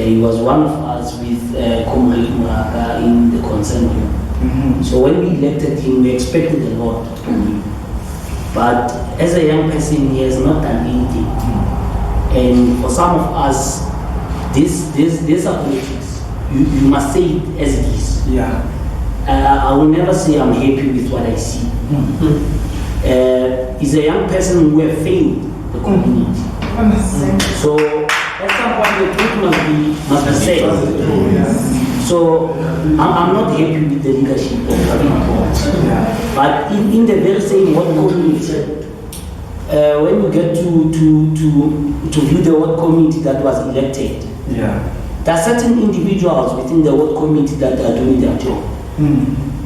He was one of us with Comrade Muraka in the consent room. So when we elected him, we expected a lot from him. But as a young person, he has not done anything. And for some of us, these are politics. You must say it as it is. Yeah. I will never say I'm happy with what I see. He's a young person who have failed the community. So at some point the truth must be said. So I'm not happy with the leadership of the but in the very same ward community, when you get to view the ward community that was elected, there are certain individuals within the ward community that are doing their job.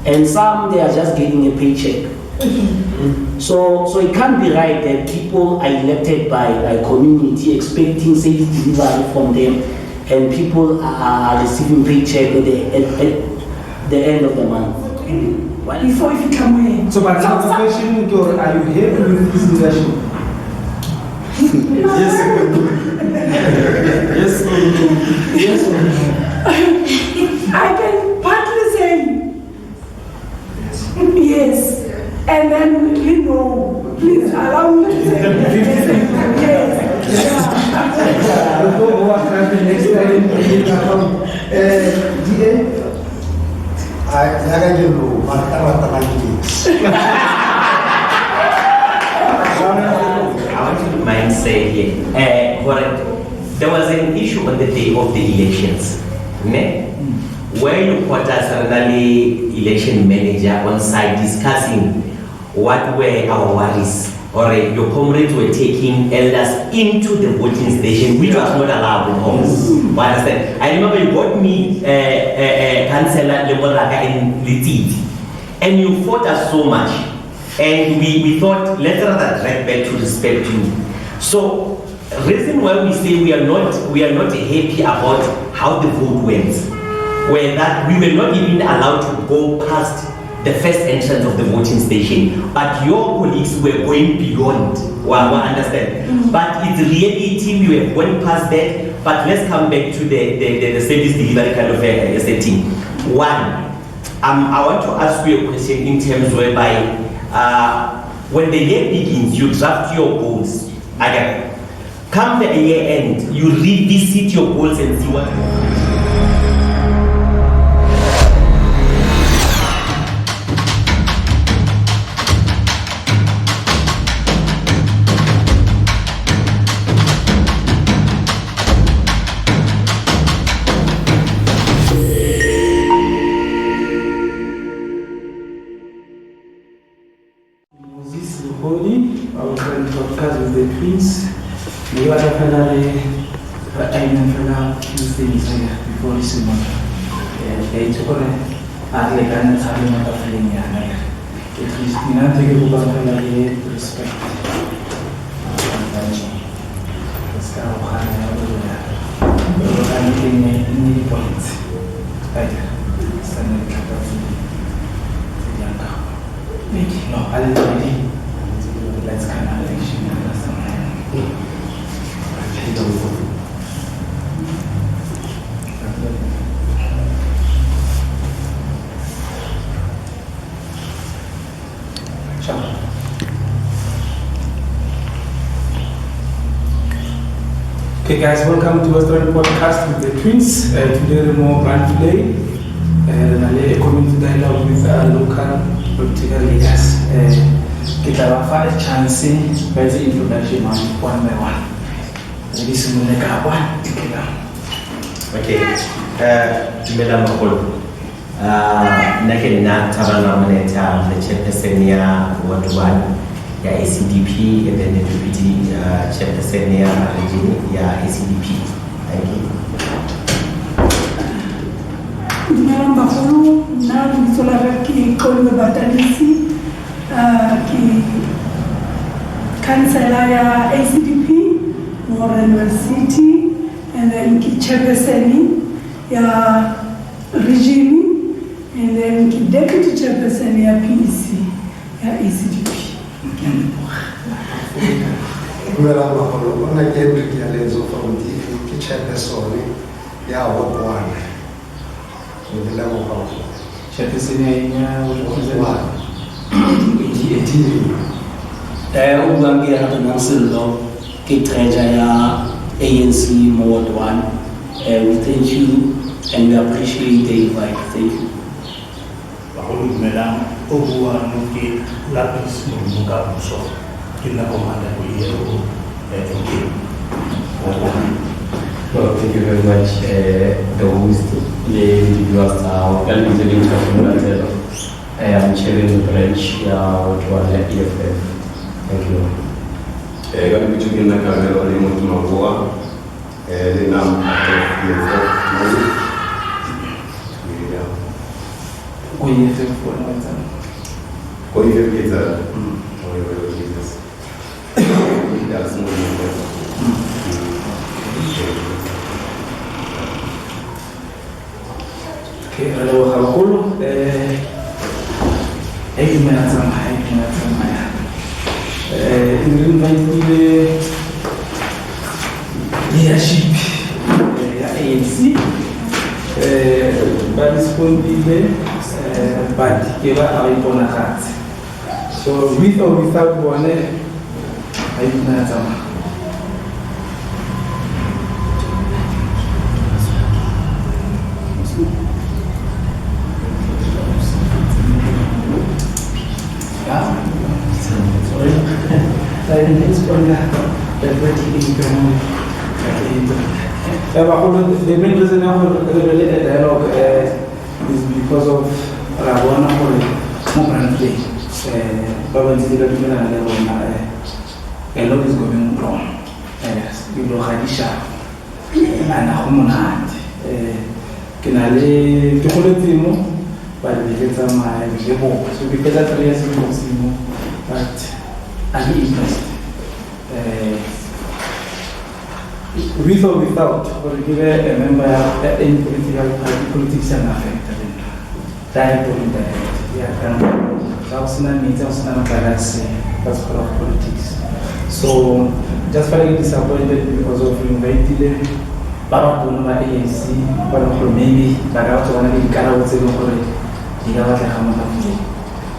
And some, they are just getting a paycheck. So it can't be right that people are elected by community expecting service delivery from them, and people are receiving paycheck at the end of the month. Before you come in. So, but the question, are you happy with this leadership? Yes. I can partly say yes. And then, please allow me to say yes. I don't know what happened next time. I want to mind say here, there was an issue on the day of the elections, where you put us suddenly election manager on site discussing what were our worries, or your comrades were taking elders into the voting station, which was not allowed in homes. Understand? I remember you got me councillor Lemoraka and Lititi, and you fought us so much, and we thought let's rather drag back to respect you. So reason why we say we are not happy about how the vote went, were that we were not even allowed to go past the first entrance of the voting station, but your colleagues were going beyond. Understand? But it's reality, we were going past that. But let's come back to the service delivery kind of a setting. One, I want to ask you a question in terms whereby when the year begins, you draft your goals. Again, come the year end, you revisit your goals and see what you want. I was going to podcast with the twins. We were finally few things before this month. They took on a legal having a feeling. It is not to give about respect. Let's go. Anything in the point. Standing capacity. No, I didn't. Let's kind of election. Okay, guys, welcome to Australian Podcast with the Twins. Today, the more brand today, and a community dialogue with local political leaders. Get our first chance by the introduction one by one. Maybe soon we got one together. Okay. Tumela makolo. Nake na tabana maneta the chairperson ya WARD01 ya ACDP and then the deputy chairperson ya ya ACDP. Thank you. Tumela makolo na msola ki kolwe batanisi. Ki councillor ya ACDP, Warren City, and then ki chairperson ya regime, and then ki deputy chairperson ya PEC ya ACDP. Kumela maholo, ona ke Lezo from the chairperson ya Ward01. Ngidela ngoba chairperson ya Ward01. Ubangela councillor ke treasure ya ANC Ward 1. We thank you and we appreciate the invite. Thank you. Baholo dumelang o buang ke Lapis Mukabuso ke la komanda ko yeo thank you. Well, thank you very much. The host, the viewers, I am chairing the branch of EFF. Thank you. Kami bikin nak kalau ada yang mau buat, nama EFF. Kau EFF kita, kita semua Okay, hello, Habakulu. Invite leadership ya ANC barispondile but ke ba ayiponakatse. So with or without one ayinatama. The main reason for the dialogue is because of Rabona for more play. A lot is going wrong. People Hadisha and Homonat. Kinale Tokoletimo, but we get some labor. So because that's the reason, but I'm interested. With or without, or give a member of any political party, politics and affected. Direct or indirect. Yeah, that's part of politics. So, just very disappointed because of inviting them. But ANC, but maybe, but also one of the Carrots in the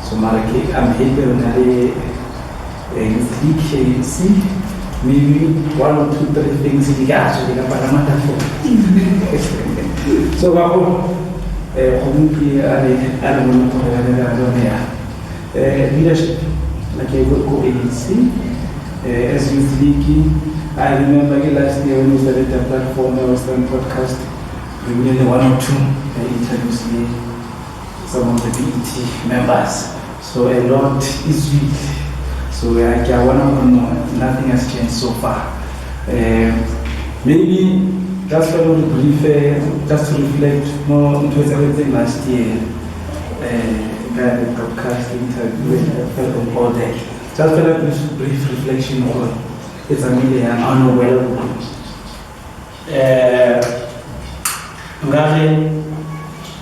so, Maraki, I'm here in ANC. Maybe 1 or 2, 3 things in the actually for. So, leadership, like I go ANC, as youth league. I remember last year when we started the platform, I was doing podcast. We were 1 or 2 introduced me, some of the BET members. So a lot is real. So I want to know, nothing has changed so far. Maybe just for the brief, just to reflect more into everything last year. The broadcast interview all day. Just for a brief reflection on it's a million unaware.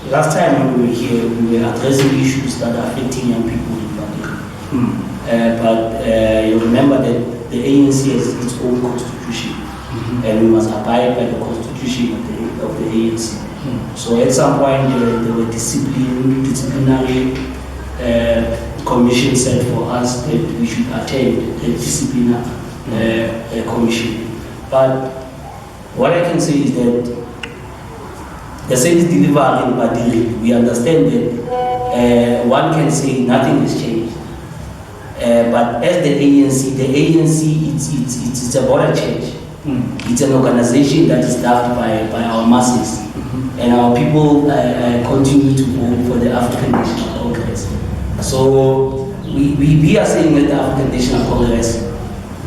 Last time when we were here, we were addressing issues that are affecting young people in particular. But you remember that the ANC has its own constitution, and we must abide by the constitution of the ANC. So at some point there were disciplinary commission set for us that we should attend the disciplinary commission. But what I can say is that the service delivery in Badiri, we understand that one can say nothing has changed. But as the ANC, it's about a change. It's an organization that is staffed by our masses, and our people continue to vote for the African National Congress. So we are saying that the African National Congress,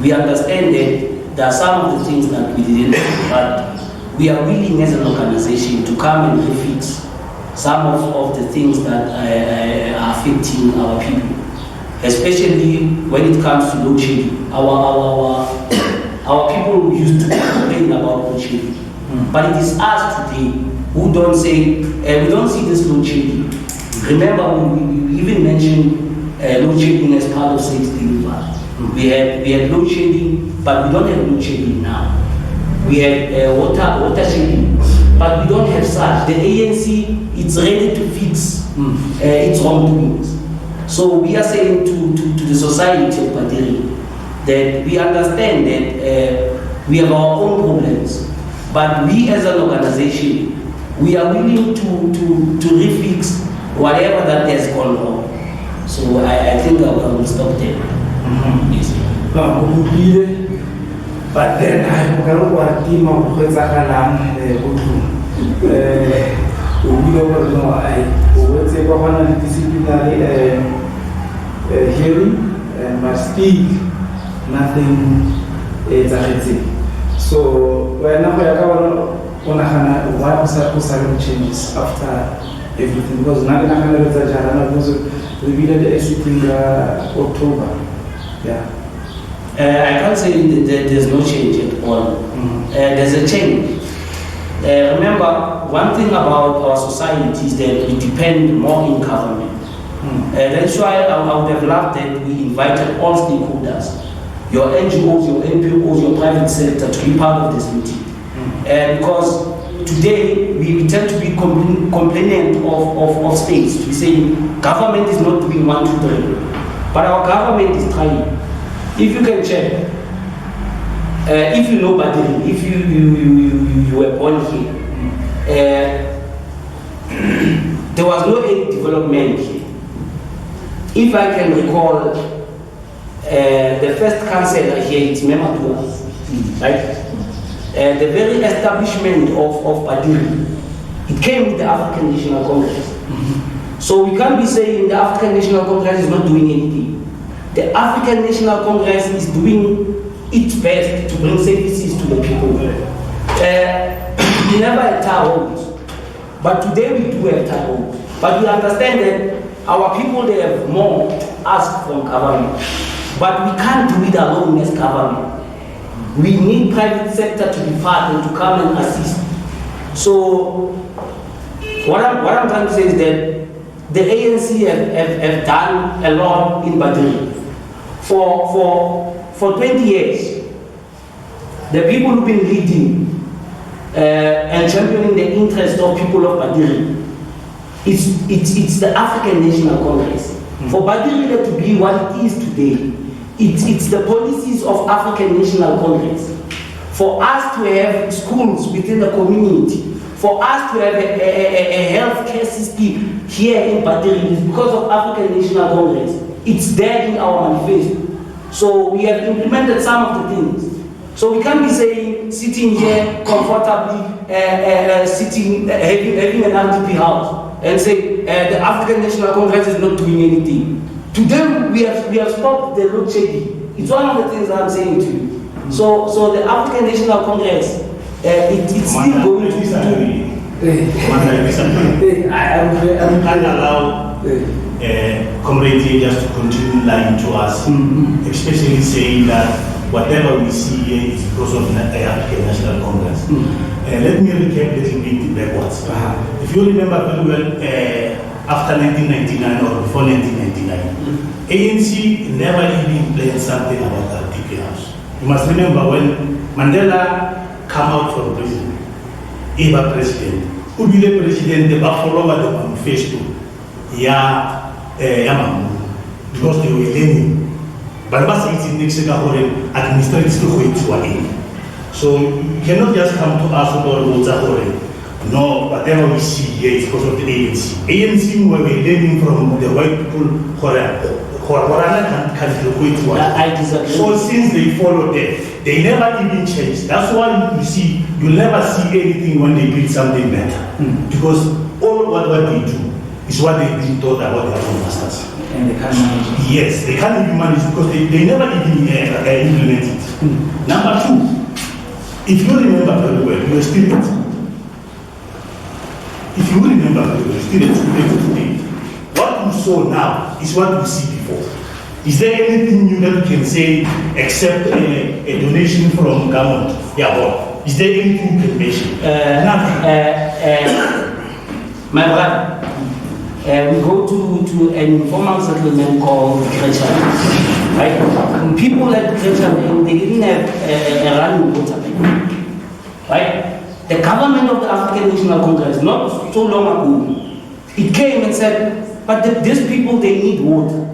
we understand that there are some of the things that we didn't do, but we are willing as an organization to come and fix some of the things that are affecting our people. Especially when it comes to load shedding. Our people used to complain about load shedding. But it is us today who don't say, we don't see this load shedding. Remember, we even mentioned load shedding as part of service delivery. We had load shedding, but we don't have load shedding now. We had water shedding, but we don't have such. The ANC, it's ready to fix its wrongdoings. So we are saying to the society of Badiri that we understand that we have our own problems, but we as an organization, we are willing to refix whatever that has gone wrong. So I think I will stop there. Yes. But then I will go to team of Hezakalan, we will say one disciplinary hearing and must speak, nothing is so when why was changes after everything? Because now we revealed everything October. Yeah. I can't say that there's no change at all. There's a change. Remember, one thing about our society is that we depend more in government. That's why I would have loved that we invited all stakeholders, your NGOs, your NPOs, your private sector to be part of this meeting. Because today we tend to be complainant of states. We say government is not doing 1, 2, 3, but our government is trying. If you can check, if you know Badiri, if you were born here, there was no aid development here. If I can recall, the first councillor here is Memadua, right? The very establishment of Badiri, it came with the African National Congress. So we can't be saying the African National Congress is not doing anything. The African National Congress is doing its best to bring services to the people. We never had town halls, but today we do have town halls. But we understand that our people, they have more to ask from government. But we can't do it alone as government. We need private sector to be part and to come and assist. So what I'm trying to say is that the ANC have done a lot in Badiri. For 20 years, the people who've been leading and championing the interest of people of Badiri, it's the African National Congress. For Badiri to be what it is today, it's the policies of African National Congress. For us to have schools within the community, for us to have a healthcare system here in Badiri, is because of African National Congress. It's there in our manifesto. So we have implemented some of the things. So we can't be saying, sitting here comfortably, having an RDP house, and say the African National Congress is not doing anything. Today we have stopped the load shedding. It's one of the things I'm saying to you. So the African National Congress, it's still going to do. I can't allow comrades just to continue lying to us, especially saying that whatever we see here is because of the African National Congress. Let me recap a little bit backwards. If you remember very well, after 1999 or before 1999, ANC never even planned something about the RDP House. You must remember when Mandela came out from prison, Eva president, Ubile president, they follow the manifesto, because they were learning. But it's in Mexico, administrative. So you cannot just come to us about no, whatever we see here is because of the ANC. ANC were learning from the white people so since they followed them, they never even changed. That's why you see, you never see anything when they build something better. Because all what they do is what they've been taught about their own masters. And they can't manage it. Yes, they can't even manage because they never even implement it. Number two, if you remember very well, you were still at school. If you remember very well, still at school today. What you saw now is what we see before. Is there anything new that you can say except a donation from government? Yeah, what? Is there anything you can mention? Nothing. My brother, we go to an informal settlement called Grecha. Right? People at Grecha, they didn't have a running water. Right? the government of the African National Congress, not so long ago, it came and said, but these people, they need water.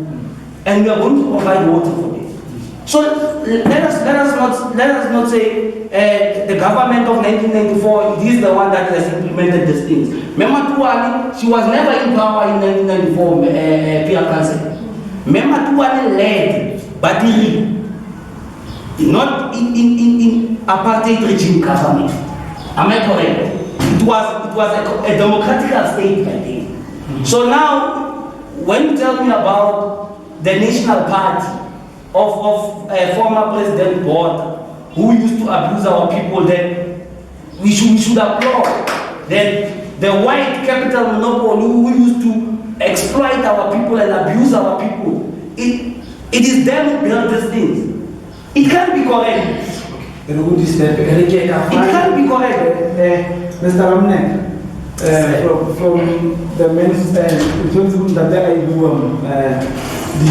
And we are going to provide water for them. So let us not say the government of 1994, it is the one that has implemented these things. Mema Tuani, she was never in power in 1994, Pierre Council. Mema Tuani led Badiri, not in apartheid regime government. Am I correct? It was a democratic state back then. So now, when you tell me about the National Party of former President Botha, who used to abuse our people, then we should applaud. Then the white capital monopoly who used to exploit our people and abuse our people, it is them who built these things. It can't be correct. It can't be correct. Mr. Ramnek, from the men's stand, do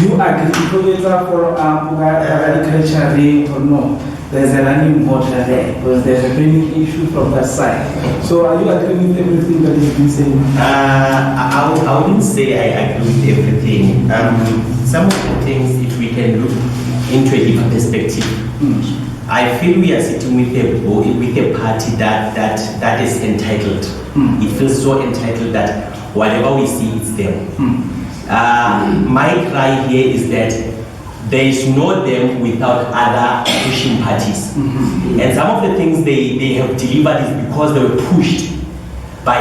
you agree for agriculture ring or no? There's a running water there because there's a draining issue from that side. So are you agreeing with everything that you've been saying? I wouldn't say I agree with everything. Some of the things, if we can look into a different perspective, I feel we are sitting with a party that is entitled. It feels so entitled that whatever we see, it's them. My cry here is that there is no them without other pushing parties. And some of the things they have delivered is because they were pushed by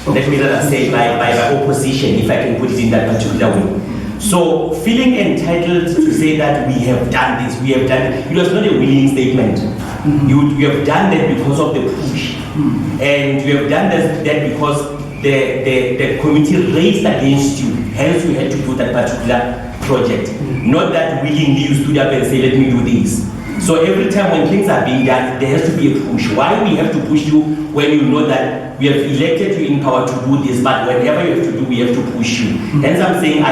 let me rather say by opposition, if I can put it in that particular way. So feeling entitled to say that we have done this, we have done it was not a willing statement. You have done that because of the push. And you have done that because the committee raised against you, hence you had to do that particular project. Not that willingly you stood up and say, let me do this. So every time when things are being done, there has to be a push. Why we have to push you when you know that we have elected you in power to do this, but whatever you have to do, we have to push you. Hence I'm saying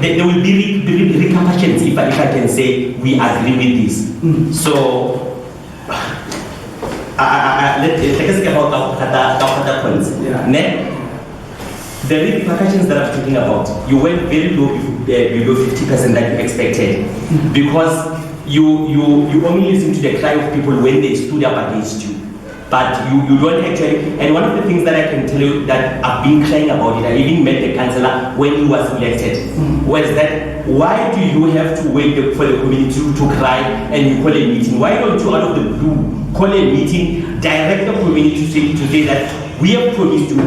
there will be repercussions if I can say we agree with this. So let's speak about the points. The repercussions that I'm talking about, you went very low below 50% that you expected, because you only listen to the cry of people when they stood up against you, but you don't actually. And one of the things that I can tell you that I've been crying about it, I even met the councillor when he was elected, was that why do you have to wait for the community to cry and you call a meeting? Why don't you, out of the blue, call a meeting, direct the community to say that we have promised you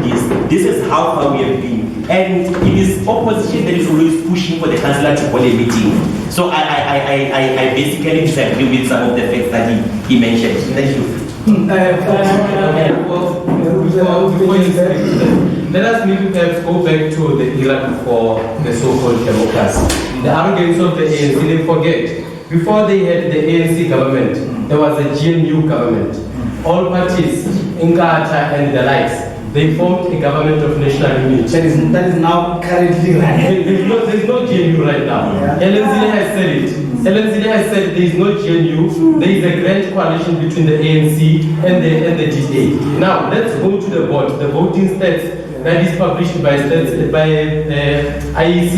this is how far we have been. And it is opposition that is always pushing for the councillor to call a meeting. So I basically disagree with some of the facts that he mentioned. Thank you. Let us maybe perhaps go back to the era before the so-called democracy. The arrogance of the ANC, they forget. Before they had the ANC government, there was a GNU government. All parties, Inkatha and the likes, they formed a government of national unity. That is now currently right. There's no GNU right now. ANC has said it. ANC has said there is no GNU. There is a grand coalition between the ANC and the DA. Now let's go to the vote. The voting stats that is published by IEC.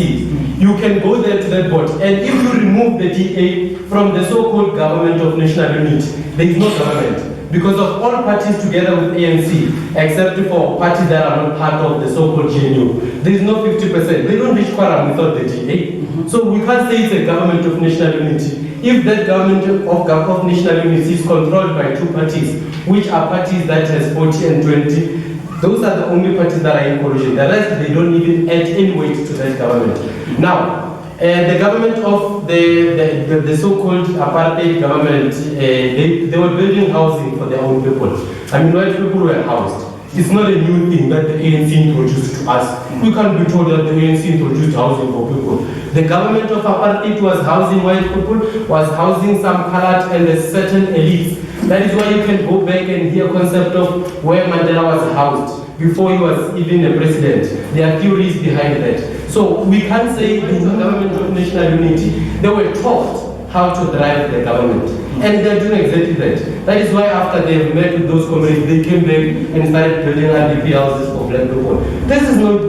You can go there to that vote, and if you remove the DA from the so-called government of national unity, there is no government. Because of all parties together with ANC, except for parties that are not part of the so-called GNU, there is no 50%. They don't reach quorum without the DA. So we can't say it's a government of national unity. If that government of national unity is controlled by two parties, which are parties that has 40 and 20, those are the only parties that are in coalition. The rest, they don't even add any weight to that government. Now, the government of the so-called apartheid government, they were building housing for their own people. I mean, white people were housed. It's not a new thing that the ANC introduced to us. We can't be told that the ANC introduced housing for people. The government of apartheid was housing white people, was housing some colored and a certain elites. That is why you can go back and hear concept of where Mandela was housed before he was even a president. There are theories behind that. So we can't say it's a government of national unity. They were taught how to drive the government. And they're doing exactly that. That is why after they've met with those communities, they came back and started building IDP houses for black people. This is not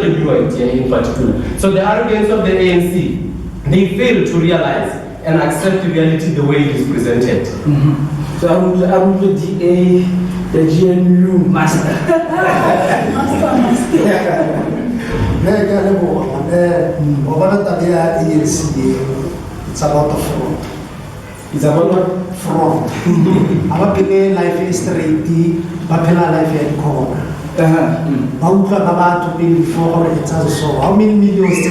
a new idea in particular. So the arrogance of the ANC, they fail to realize and accept reality the way it is presented. So I would the GNU master. It's about the fraud. It's about what? Fraud. Our people life is straight, but life is corner. How many millions to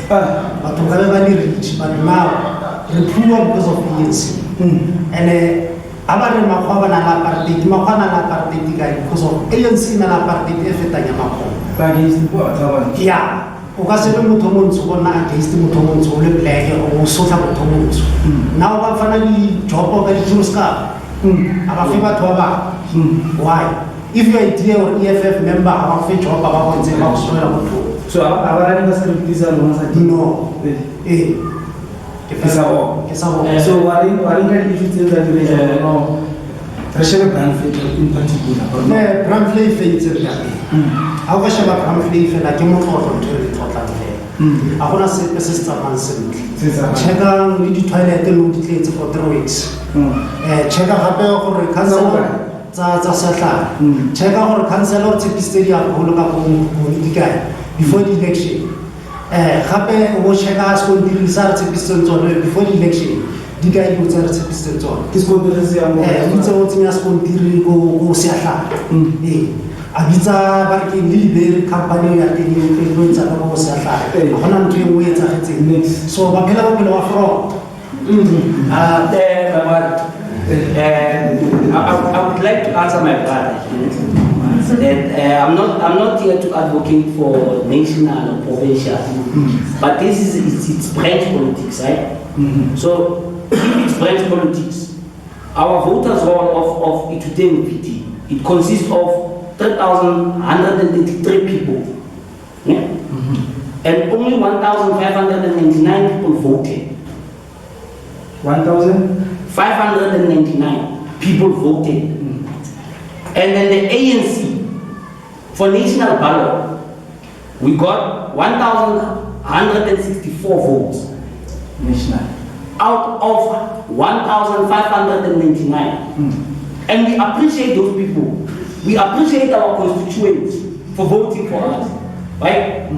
but to rich, but now the poor because of ANC. And because of ANC na party yeah. Ukasebe mutomonzo bona against mutomonzo le black or social mutomonzo. Now ba fana di job of the Juska. Abafiba to aba. Why? If you are a DA or EFF member, abafi job aba konze ba kusola muto. So abarani basiri please alonza no. Kesabo. So wari can you tell that no. Pressure Bramfleet in particular. Yeah, Bramfleet failed. How was your Bramfleet like you from Totally? I want to say, Sister Manson. Check out the toilet and look for 3 weeks. Check out how or councillor. Check out our councillor to Pisteria, before the election. Happy or check out when the results of Pistons before the election. The guy who started to pistol on. This good is a spoon go Seattle. Abiza Barking Lily company at the influence at the Seattle. 100 ways at it. So, Bakela will offer. I would like to answer my brother. That I'm not here to advocate for national or provincial, but this is it's branch politics, right? So. If it's branch politics, our voters roll of Ituten PT, it consists of 3,183 people. Yeah? And only 1,599 people voted. 1,599 people voted. And then the ANC, for national ballot, we got 1,164 votes. National. Out of 1,599. And we appreciate those people. We appreciate our constituents for voting for us. Right?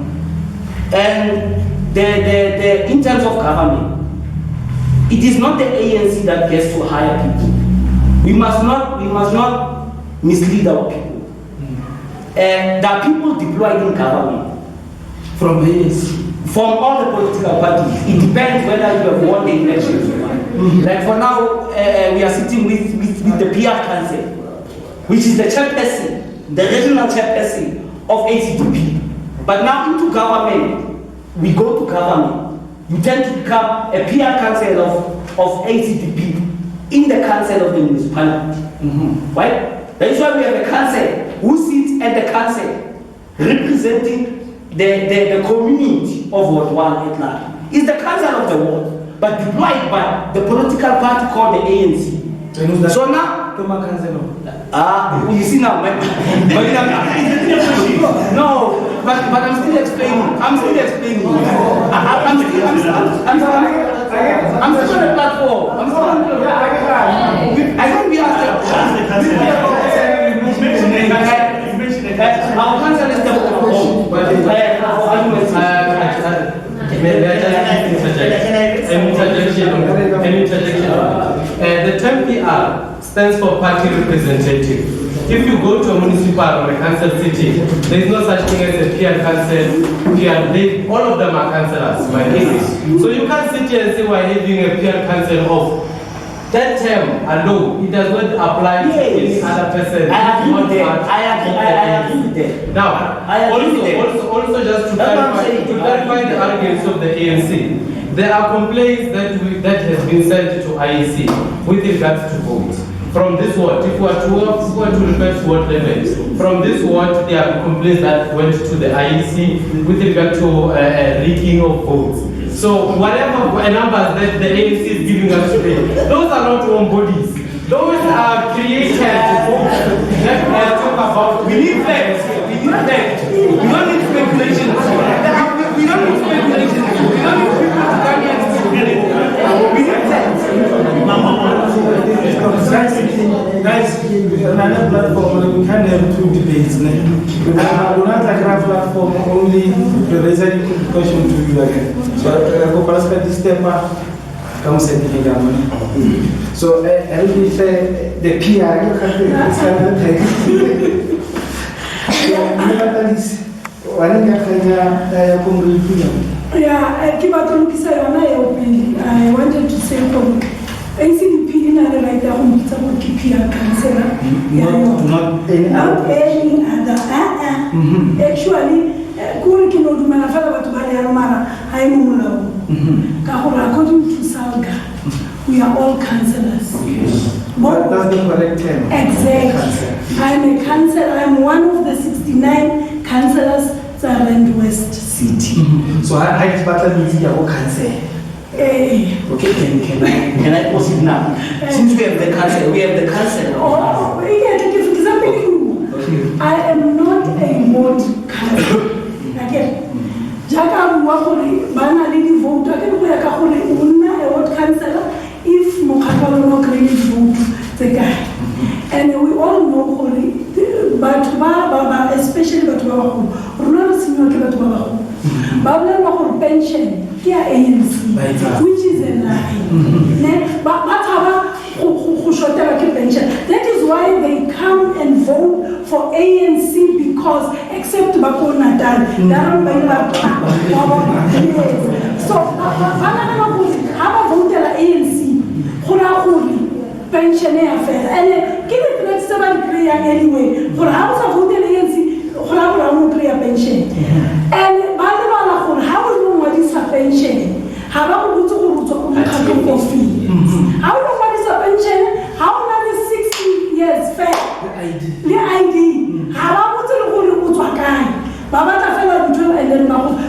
And in terms of government, it is not the ANC that gets to hire people. We must not mislead our people. There are people deployed in government from ANC. From all the political parties. It depends whether you have won the elections or not. Like for now, we are sitting with the PR Council, which is the chairperson, the regional chairperson of ACDP. But now into government, we go to government. You tend to become a PR Council of ACDP in the council of the municipality. Right? That is why we have a council who sits at the council representing the community of Ward 1 at large. Is the council of the ward, but deployed by the political party called the ANC. So now, you see now, no, but I'm still explaining. I'm still on the platform. I can't be asked. Our council is the the term PR stands for party representative. If you go to a municipal or a council city, there is no such thing as a PR council. All of them are councillors by English. So you can't sit here and say we're having a PR council of. That term alone, it does not apply to any other person. I agree with that. I agree with that. Now, also just to clarify the arguments of the ANC, there are complaints that has been sent to IEC with regards to votes. From this ward, if we are to refer to ward levels, from this ward there are complaints that went to the IEC with regard to leaking of votes. So whatever numbers that the ANC is giving us today, those are not warm bodies. Those are created that we are talking about. We need facts. We need facts. We don't need speculation. We don't need speculation. We don't need people to come here and speculate. We need facts. Guys, another platform, we can't have two debates. We don't like a platform, only the resident question to you again. So I go past this step, come say the so I will say the PR, you can't I wanted to say from ACDP in a right down to keep your councillor. Not any other. Actually, Kurikino do Manafala to Mariamara, I am Kahura, according to Salga, we are all councillors. But that's the correct term. Exactly. I'm a councillor, I'm one of the 69 councillors Southern West City. So I just battle with your council. Okay, can I proceed now? Since we have the council, Oh, yeah, I am not a ward councillor. Again, Jaka Wakuri, Bana Lady vote, I can wear Kahuri, Una, a ward councillor, if Mokapalo no really vote the guy. And we all know Hori, but Baba, especially Batuahu, Rural Senior Batuahu, Babla no pension. Here ANC, which is a lie. But that is why they come and vote for ANC because except Bako Natal, so I'm voted ANC, pensioner affair, and give it like 7 prayer anyway. For house of voted ANC, pension. And how long what is a pension? How long fee? How long what is a pension? How long is 60 years fair? The ID. How long to Baba Tafela and then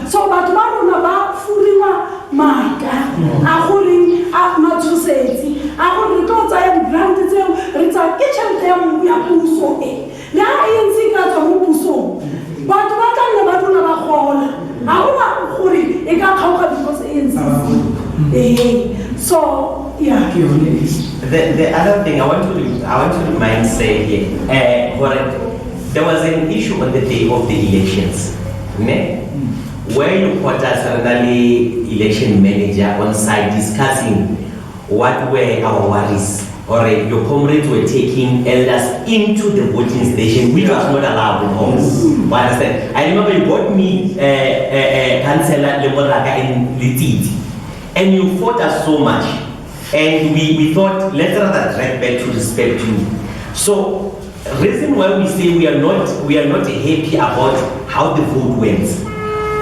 so but Maruna Furiwa Maka, Ahuri, Ahmatuseti, Ahuri thought I am granted them, it's a kitchen them we are Puso. Now ANC got a Mupuso. But what I never do about all. How Huri, it got conquered because ANC. So, yeah. The other thing I want to remind say here, there was an issue on the day of the elections, where you put us suddenly election manager on site discussing what were our worries, or your comrades were taking elders into the voting station, which was not allowed in homes. Understand? I remember you brought me Councillor Lemoraka in Lititi, and you fought us so much, and we thought let's rather drag back to respect you. So reason why we say we are not happy about how the vote went,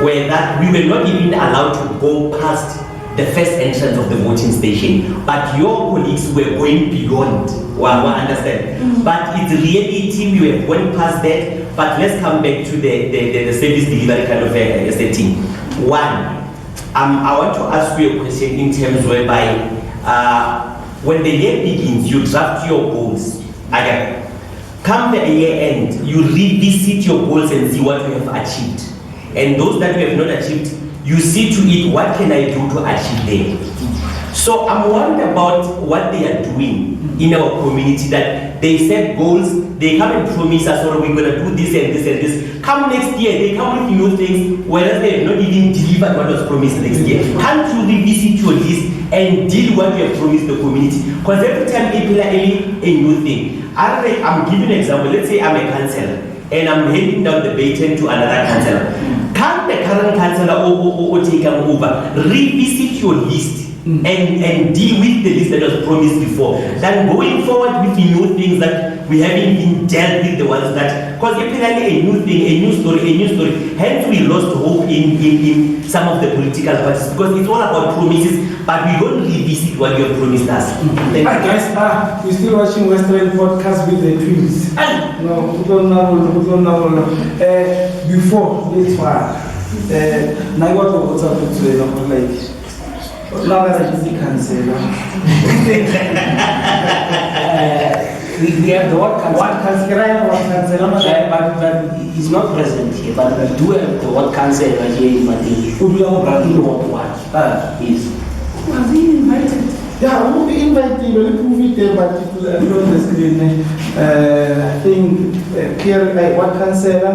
were that we were not even allowed to go past the first entrance of the voting station, but your colleagues were going beyond. Understand? But it's reality, we were going past that. But let's come back to the service delivery kind of a setting. One, I want to ask you a question in terms whereby when the year begins, you draft your goals. Again, come the year end, you revisit your goals and see what you have achieved. And those that you have not achieved, you see to it, what can I do to achieve them? So I'm worried about what they are doing in our community, that they set goals, they come and promise us, or we're going to do this and this and this. Come next year, they come with new things, whereas they have not even delivered what was promised next year. Can't you revisit your list and deal what you have promised the community? Because every time people are adding a new thing. I'm giving an example. Let's say I'm a councillor and I'm handing down the baton to another councillor. Can't the current councillor or take over, revisit your list and deal with the list that was promised before, than going forward with the new things that we haven't even dealt with, the ones that, because if it's a new thing, a new story, hence we lost hope in some of the political parties, because it's all about promises, but we don't revisit what you have promised us. Hi guys, we're still watching Western podcast with the twins. No, we don't know. Before this one, now what was up to like We have the ward councillor, but he's not present here. But we do have the ward councillor here in Matili. Who do you have in Ward 1? Yes. Was he invited? Yeah, I will be invited. We'll prove it there, but it will appear on the screen. I think here, like ward councillor,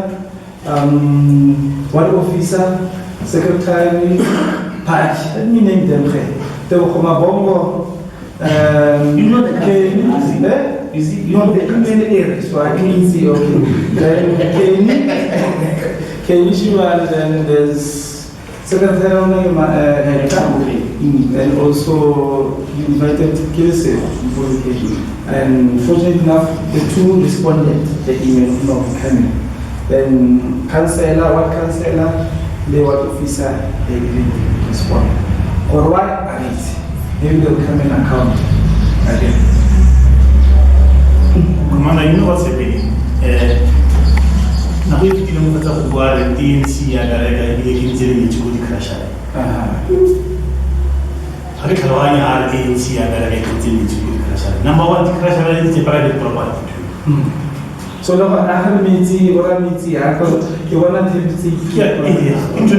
ward officer, secretary, patch. Let me name them. They will come bongo. You know the councillor? You know the community area, so I can see. Okay. Then can you then there's secretary and also you invited Kilse. And fortunately enough, the two responded the email not coming. Then councillor, what councillor, the ward officer, they didn't respond. Or why are it? Maybe they'll come in account again. Commander, you know what's happening? Now, if you know what's up, the ANC and the ANC to the crash. I can only have ANC and the ANC to the crash. Number one, the crash is the private property. So, no, I have a meeting or a meeting. I thought you want to take the yeah, into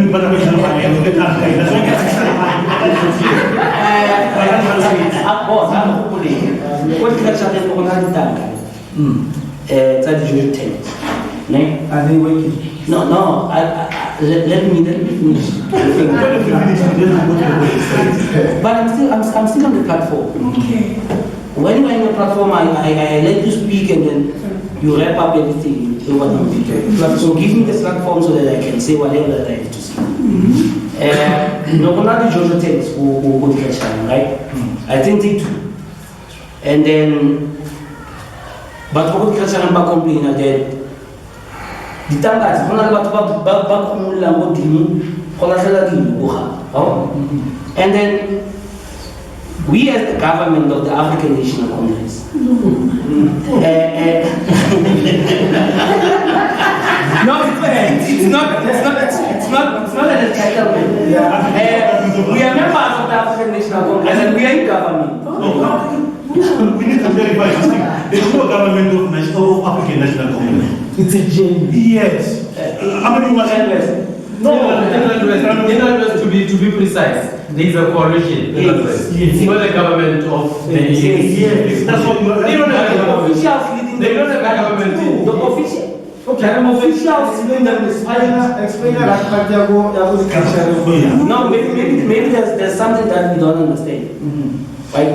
Are they working? No, let me finish. But I'm still on the platform. Okay. When you're on the platform, I let you speak and then you wrap up everything over the video. So give me the platform so that I can say whatever that I have to say. No, not the Georgia takes who go to the right? I think they do. And then, but what the China complain that the tangas, one about Bakumula, and then we as the government of the African National Congress. No, it's not an entitlement. We are members of the African National Congress and we are in government. We need to verify something. There is no government of African National Congress. It's a GNU. Yes. How many was to be precise, there is a coalition. It's not the government of the ANC. Yes. That's what they don't have the officials leading the government. The official. Okay, I'm officials leading them. Explain that. No, maybe there's something that we don't understand. Right?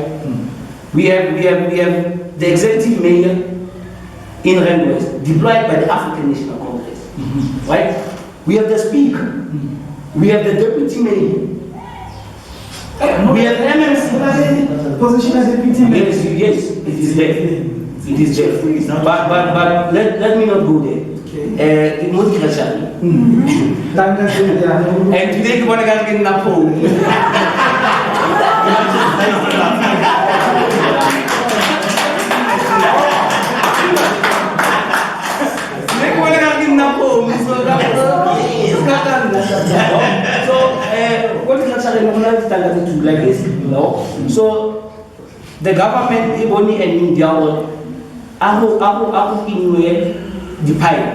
We have the executive mayor in Rand West deployed by the African National Congress. Right? We have the speaker. We have the deputy mayor. We have MMC. Position as deputy mayor. Yes, it is there. It is there. But let me not go there. It must be and today, what I got to get in so the government only and India are the pipe.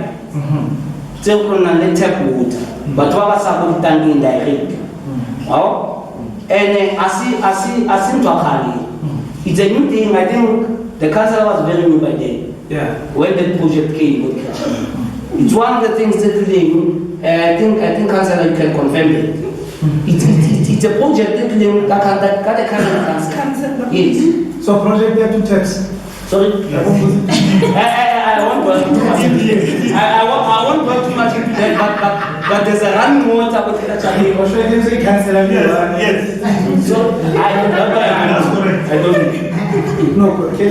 So let tap water, but what was happening standing direct? And I see to Akali. It's a new thing. I think the council was very new by then. Yeah. When the project came, it's one of the things that I think council you can confirm it. It's a project that can yes. So project there to text. Sorry? I won't work too much into that. I won't work too much into that, but there's a running water with the Yes. So I don't No, okay,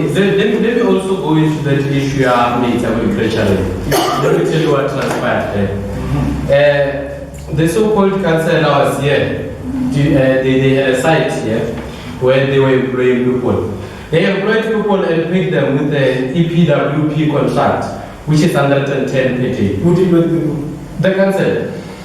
then let me also go into that issue of nature agriculture. Let me tell you what transpired there. The so-called councillor was here. They had a site here where they were employing people. They employed people and paid them with the EPWP contract, which is 110 per day. Who did what? The council.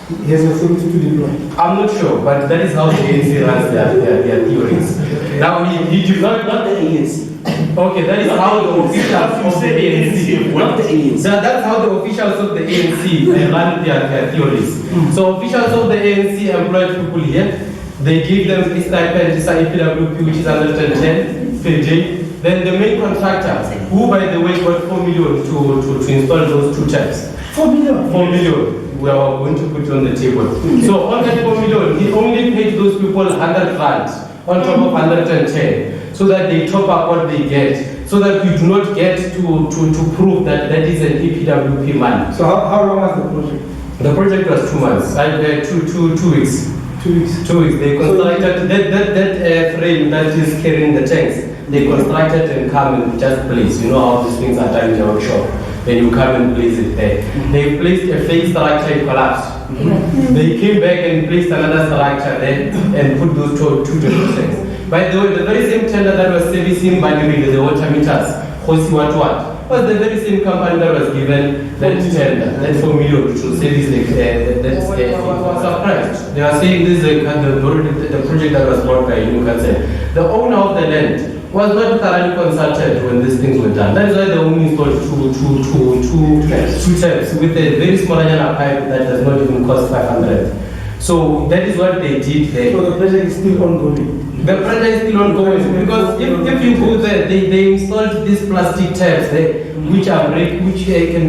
He has authority to deploy. I'm not sure, but that is how the ANC runs their theories. Now, he did not the ANC. Okay, that is how the officials of the ANC, not the ANC. That's how the officials of the ANC run their theories. So officials of the ANC employed people here. They give them a stipend, it's an EPWP, which is 110 per day. Then the main contractor, who by the way got 4 million to install those 2 taps. 4 million? 4 million we are going to put on the table. So on that 4 million, he only paid those people 100 grand on top of 110, so that they top up what they get, so that we do not get to prove that that is an EPWP money. So how long was the project? The project was 2 months, 2 weeks. 2 weeks. 2 weeks. They constructed that frame that is carrying the tanks. They constructed and come and just place. You know how these things are done in your workshop. Then you come and place it there. They placed a fake structure, it collapsed. They came back and placed another structure there and put those two different things. By the way, the very same tender that was servicing Badiri, the water meters, Hosi Watwat, was the very same company that was given that tender, that 4 million to service that was surprised. They are saying this is the project that was bought by GNU. The owner of the land was not thoroughly consulted when these things were done. That is why they only installed two taps with a very small pipe that does not even cost 500. So that is what they did there. So the project is still ongoing? The project is still ongoing because if you go there, they installed these plastic taps there, which can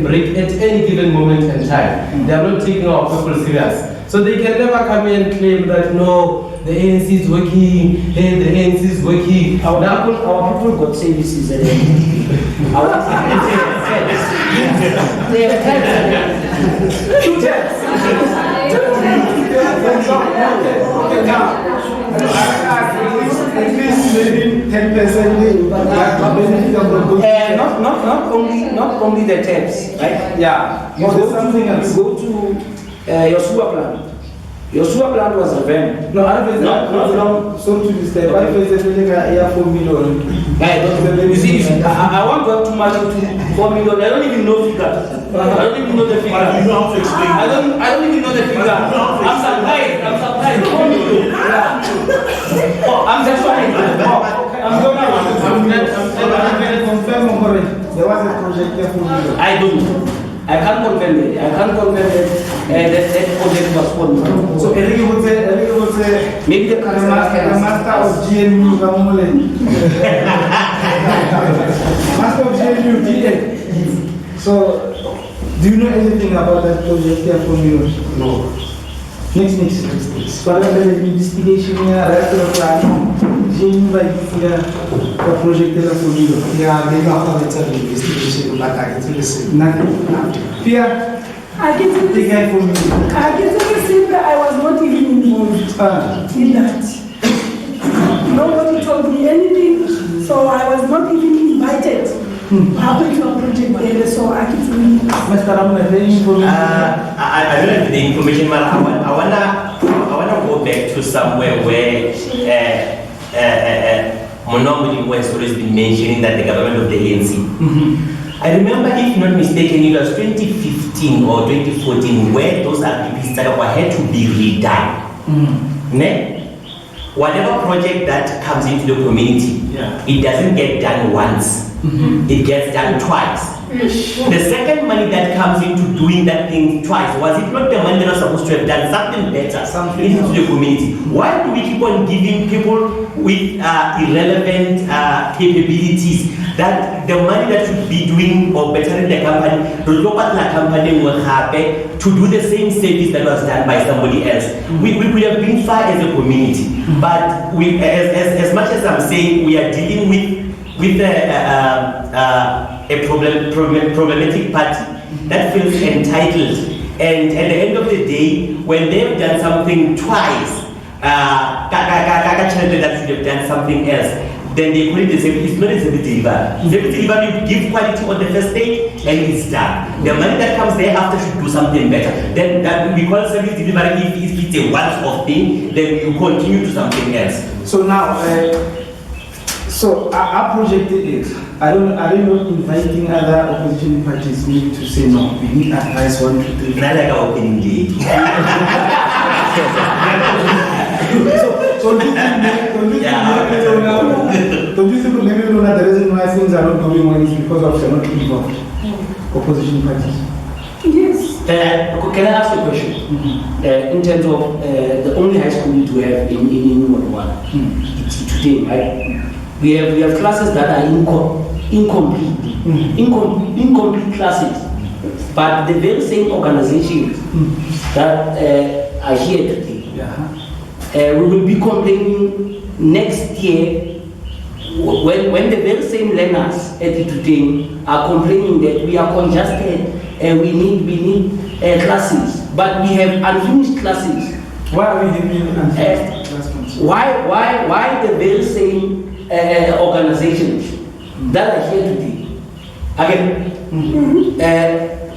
break at any given moment in time. They are not taking our people serious. So they can never come in and claim that no, the ANC is working, hey, the ANC is working. Our people got services and our they have taps. 2 taps. Okay, now. At least maybe 10% not only the taps, right? Yeah. You go to your sewer plant. Your sewer plant was revamped. No, so to this day, why is it 4 million? You see, I won't go too much into 4 million. I don't even know figures. I don't even know the figure. You know how to explain. I don't even know the figure. I'm surprised. 4 million. Oh, I'm just trying. I'm confirm there was a project there 4 million. I don't. I can't confirm it. That project was 4 million. So Eric would say maybe the master of GNU Master of GNU. So do you know anything about that project there 4 million? No. Next. Para the investigation GNU by the project there 4 million. Yeah, they don't have a investigation, but I can listen. Nothing. Pierre. I get to see that I was not even involved in that. Nobody told me anything, so I was not even invited. Happened to a project there, so I get to Mr. Ramon, any information? I don't have the information, but I wanna go back to somewhere where Monomoli West always been mentioning that the government of the ANC. I remember, if not mistaken, it was 2015 or 2014 where those RPPs had to be redone. Whatever project that comes into the community, it doesn't get done once. It gets done twice. The second money that comes into doing that thing twice, was it not the money that was supposed to have done something better into the community? Why do we keep on giving people with irrelevant capabilities that the money that should be doing or bettering the company, the local company will have to do the same service that was done by somebody else? We could have been far as a community, but we, as much as I'm saying, we are dealing with a problematic party that feels entitled, and at the end of the day, when they've done something twice, that should have done something else, then they call it the same. It's not a service delivery. Service delivery, you give quality on the first stage and it's done. The money that comes thereafter should do something better. Then that we call service delivery. If it's a once-off thing, then you continue to something else. So now, so our project is Are you not inviting other opposition parties maybe to say no? We need advice 1, 2, 3. Not like our opening day. So don't you think maybe the reason why things are not going well is because of the not involved opposition parties? Yes. Can I ask a question? In terms of the only high school we have in WARD01 today, right? We have classes that are incomplete classes, but the very same organizations that are here today, we will be complaining next year when the very same learners at today are complaining that we are congested and we need classes, but we have unfinished classes. Why are we having unfinished classes? Why the very same organizations that are here today again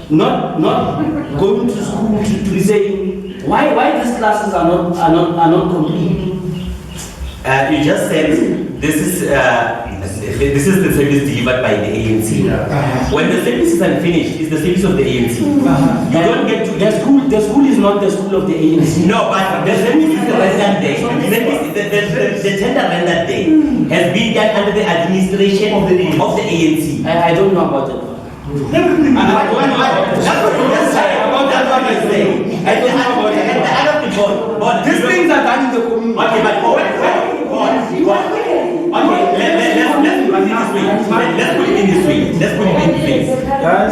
not going to school to be saying why these classes are not complete? You just said this is the service delivered by the ANC. When the service is unfinished, it's the service of the ANC. You don't get to the school is not the school of the ANC. No, but the service is rendered there. The tender rendered there has been done under the administration of the ANC. I don't know about that. That's what you just said about that one is saying. And the other people, but these things are done in the community. Okay, but let's put it in this way.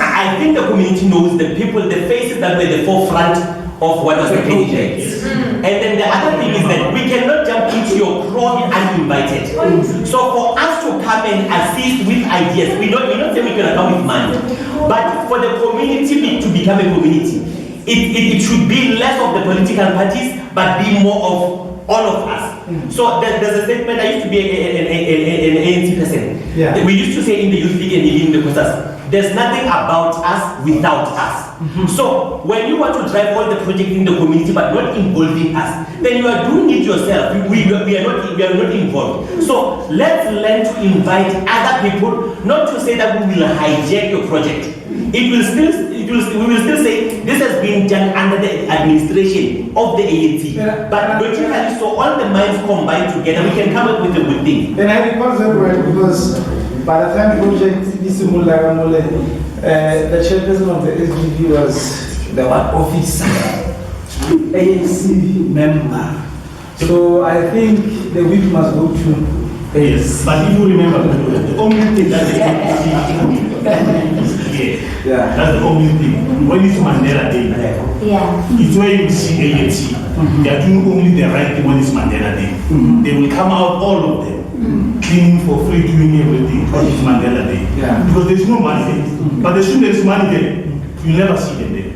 I think the community knows the people, the faces that were the forefront of what was the candidates. And then the other thing is that we cannot jump into your crowd uninvited. So for us to come and assist with ideas, we don't say we're going to come with money. But for the community to become a community, it should be less of the political parties, but be more of all of us. So there's a statement. I used to be an ANC person. We used to say in the youth league and in the courses, there's nothing about us without us. So when you want to drive all the projects in the community but not involving us, then you are doing it yourself. We are not involved. So let's learn to invite other people, not to say that we will hijack your project. We will still say this has been done under the administration of the ANC. But logically, so all the minds combined together, we can come up with a good thing. And I recall that word because by the time the project the chairperson of the SGP was the officer, ANC member. So I think the week must go to. Yes, but if you remember, the only thing that the that's the only thing. When it's Mandela Day, it's where you see ANC. They are doing only the right thing when it's Mandela Day. They will come out, all of them, cleaning for free, doing everything when it's Mandela Day. Because there's no money there. But as soon as there's money there, you'll never see them there.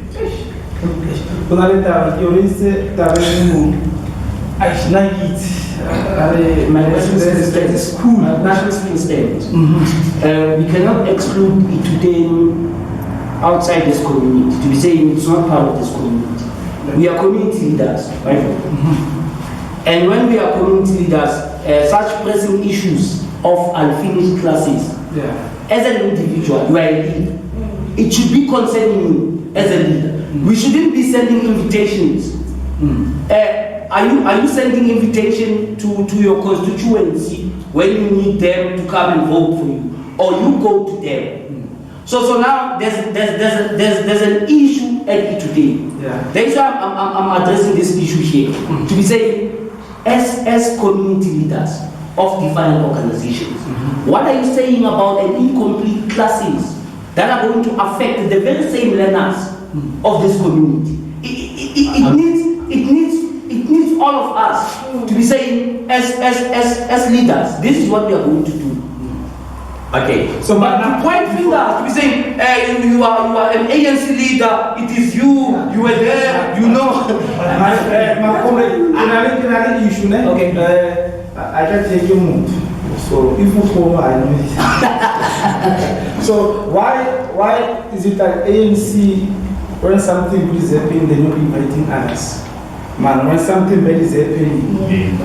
My question is that the school, national school standards, we cannot exclude it today outside this community to be saying it's not part of this community. We are community leaders, right? And when we are community leaders, such pressing issues of unfinished classes, as an individual, you are a leader. It should be concerning you as a leader. We shouldn't be sending invitations. Are you sending invitation to your constituency when you need them to come and vote for you, or you go to them? So now there's an issue at it today. That's why I'm addressing this issue here to be saying, as community leaders of different organizations, what are you saying about an incomplete classes that are going to affect the very same learners of this community? It needs all of us to be saying, as leaders, this is what we are going to do. Okay. So, but to point fingers, to be saying, you are an ANC leader, it is you were there, you know. Okay. I can take you move. So if you follow, I know it. So why is it that ANC, when something good is happening, they're not inviting others? Man, when something bad is happening,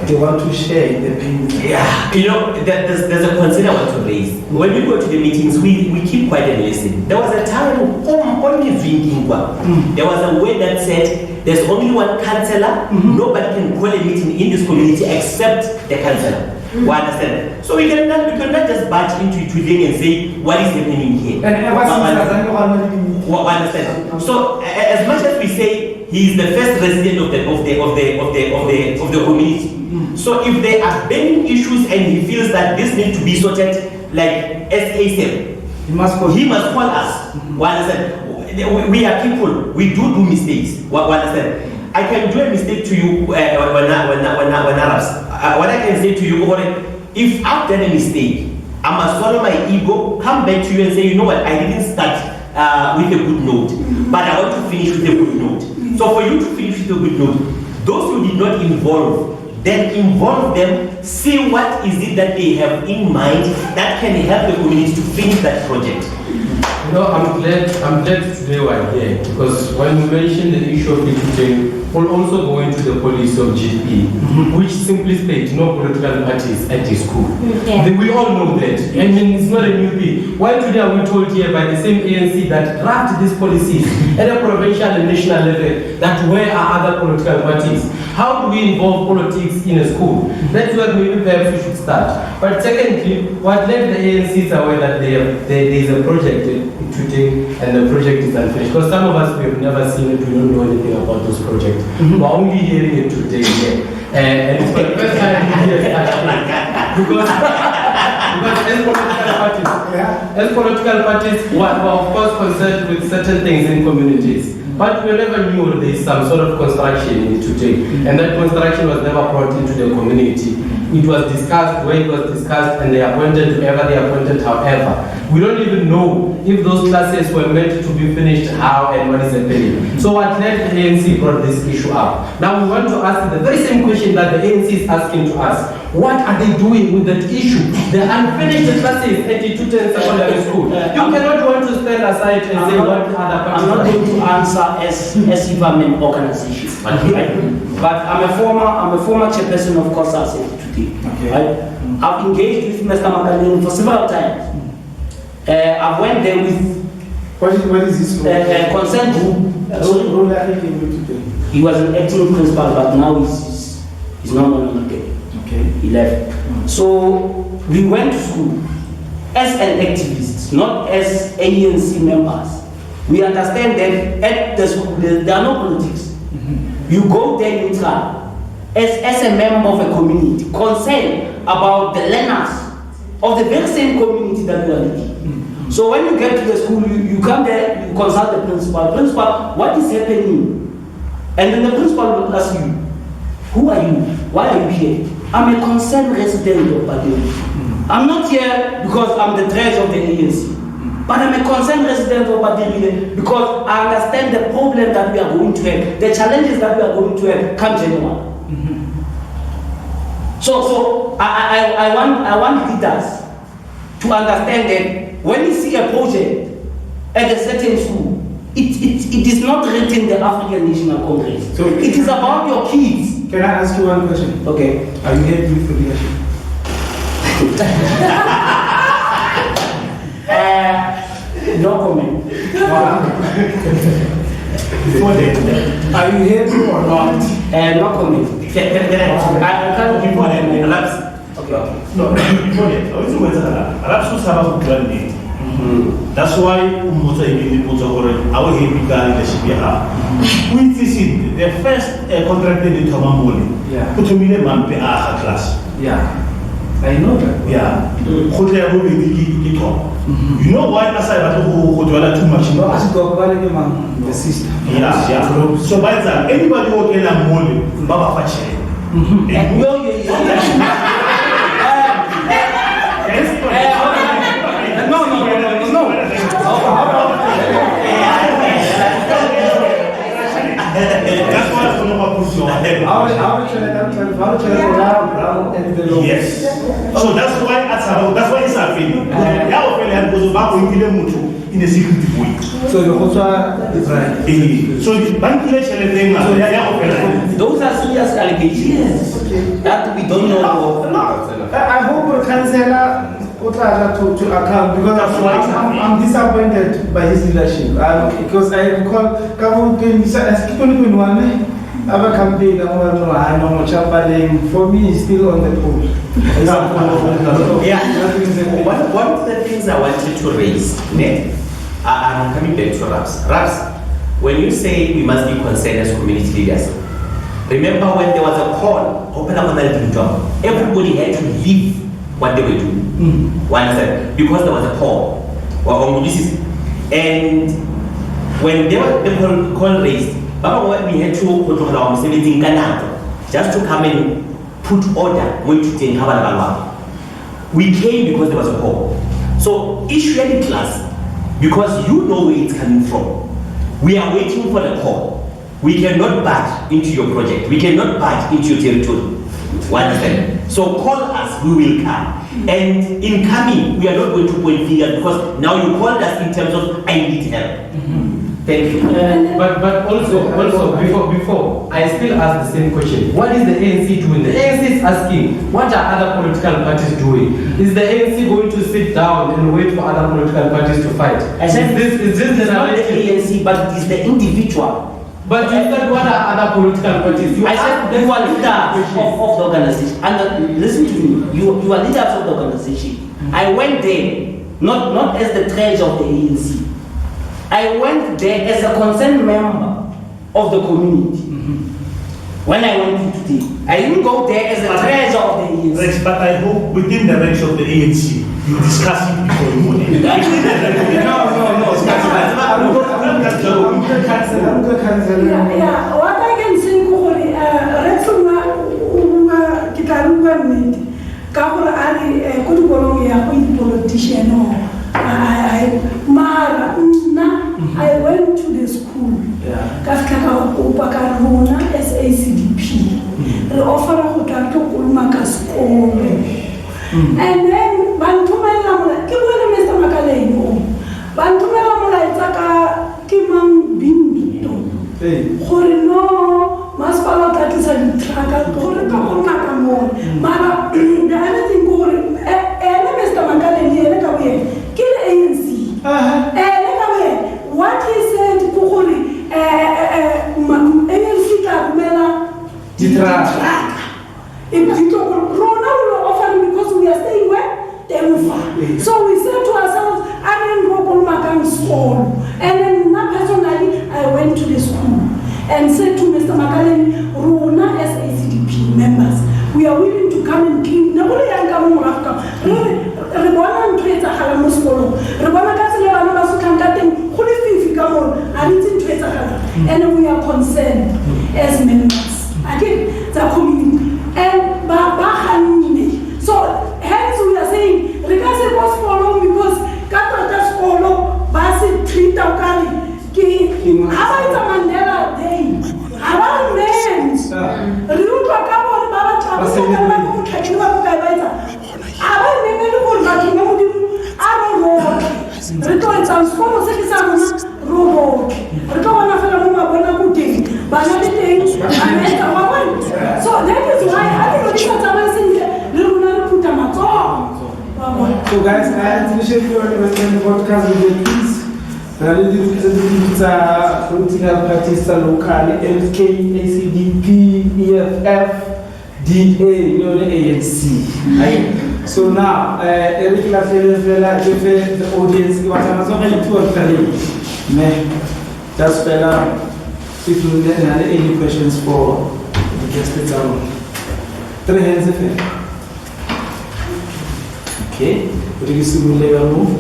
they want to share the pain. Yeah, you know, there's a concern I want to raise. When we go to the meetings, we keep quiet and listen. There was a time only drinking one. There was a word that said there's only one councillor. Nobody can call a meeting in this community except the councillor. We understand? So we cannot just barge into it today and say what is happening here. And ever since we understand. So as much as we say he is the first resident of the community. So if there are burning issues and he feels that this needs to be sorted like SASM, he must call us. We understand? We are people. We do mistakes. We understand? I can do a mistake to you when Arabs. What I can say to you, if I've done a mistake, I must swallow my ego, come back to you and say, you know what, I didn't start with a good note, but I want to finish with a good note. So for you to finish with a good note, those who did not involve, then involve them, see what is it that they have in mind that can help the community to finish that project. You know, I'm glad today we're here, because when you mentioned the issue of recruiting, we'll also go into the policy of GP, which simply states no political parties at the school. We all know that. I mean, it's not a new thing. Why today are we told here by the same ANC that draft these policies at a provincial and national level, that where are other political parties? How do we involve politics in a school? That's where maybe perhaps we should start. But secondly, what led the ANCs aware that there is a project today and the project is unfinished? Because some of us, we have never seen it, we don't know anything about those projects. We're only hearing it today. And it's for the first time we hear it actually. Because as political parties, we are of course concerned with certain things in communities. But we never knew there is some sort of construction in it today. And that construction was never brought into the community. It was discussed, where it was discussed, and they appointed whoever they appointed, however. We don't even know if those classes were meant to be finished, how and what is happening. So what led the ANC brought this issue up. Now we want to ask the very same question that the ANC is asking to us. What are they doing with that issue? The unfinished classes at the Tutan Secondary School. You cannot want to stand aside and say what other parties. I'm not going to answer as if I'm an organization. But I'm a former chairperson of COSAS today. Right? I've engaged with Mr. Makalini for several times. I went there with what is this consent group. He was an acting principal, but now he's not on the okay. He left. So we went to school as an activist, not as ANC members. We understand that at the school there are no politics. You go there in time as a member of a community, concerned about the learners of the very same community that you are living. So when you get to the school, you come there, you consult the principal. Principal, what is happening? And then the principal will ask you, who are you? Why are you here? I'm a concerned resident of Badiri. I'm not here because I'm the treasurer of the ANC. But I'm a concerned resident of Badiri because I understand the problem that we are going to have, the challenges that we are going to have come January. So I want leaders to understand that when you see a project at a certain school, it is not written in the African National Congress. So it is about your kids. Can I ask you one question? Okay. Are you happy with the leadership? No comment. Are you happy or not? No comment. I can't give one. No, that's why our leadership we the first contracted in Tomamoli. Put me in man class. Yeah. I know that. Yeah. You know why I said too much? No, I talk about the system. Yeah. So by that, anybody who can have money, Baba Fache. That's why I don't know push your head. Yes. So that's why it's a feeling. Our feeling goes back when you in a secretive way. So the Khotwa is right. So the bank election, those are serious allegations that we don't know. I hope councillor to account because I'm disappointed by his leadership. Because I recall our campaign for me is still on the poll. Yeah. One of the things I wanted to raise, I'm coming back to Raps, when you say we must be concerned as community leaders, remember when there was a call, everybody had to leave what they were doing. One second, because there was a call. And when there was the call raised, we had to go to our just to come and put order. We came because there was a call. So issue any class, because you know where it's coming from. We are waiting for the call. We cannot budge into your project. We cannot budge into your territory. So call us, we will come. And in coming, we are not going to point fingers because now you called us in terms of I need help. Thank you. But also before I still ask the same question. What is the ANC doing? The ANC is asking, what are other political parties doing? Is the ANC going to sit down and wait for other political parties to fight? I said is this the not the ANC, but it is the individual. But you said what are other political parties? I said you are leaders of the organization. And listen to me, you are leaders of the organization. I went there, not as the treasurer of the ANC. I went there as a concerned member of the community. When I went today, I didn't go there as a treasurer of the ANC. Rex, but I hope within the ranks of the ANC, you discuss it before you go there. Yeah, what I can say, Rex, politician. I went to the school. As ACDP. They offer a school. And then Bantumela, Mr. Macaleno. Bantumela, Kimam Bimito. Horino, Maspala, that is a tracker, Horicamon. Mara, the other thing, Mr. Macaleno, kill ANC. What he said, Kuhuri, ANC Carmela, if we talk Rona will offer because we are staying where? So we said to ourselves, I didn't go on Makan school. And then personally, I went to the school and said to Mr. Makalen, Rona as ACDP members, we are willing to come and clean. And we are concerned as members. Again, the community. And so hence we are saying, regardless of follow because Catholic follow, Basit treat our carry. How is a Mandela Day? Around names. Ruta Cabo, Baba Chapa, so that is why I think so guys, I appreciate your investment podcast with the kids. Political parties local, MK, ACDP, EFF, DA, the ANC. So now, Eric Lafayette, the audience, just if you have any questions for the guests, 3 hands if okay, what do you see with level move?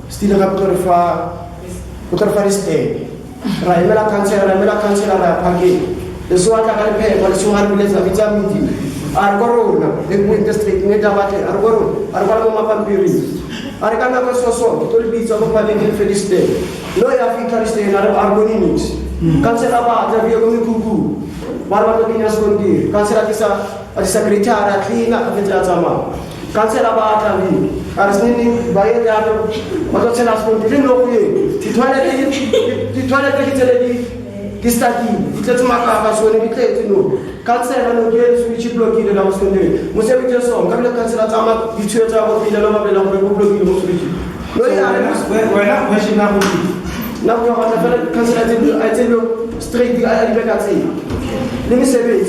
Still have to fare stay. Raimela cancella paghi. Le sue cagare per quale sua villezza vita miti. Argorona, the winter street, Nedabate, Argoro, Argama Pampiri. Argana was so, to be of a paladin for this day. No African stay in Argoninics. Cancelaba, the Biogunu, Barbadopinas Condi, Cancelatisa, a secretary, Cleana, Vetrazama. Cancelaba, Arsini, Bayado, Madocelas Contino, the toilet this study, it's a Macabas when we take to know. Cancer and the which blockade and I was condemned. Musevich song, Camilla Cancelatama, the church of the Lama blockade. We're not questioning now. Now we are cancelled. I tell you straight the Arabic say. Let me say it.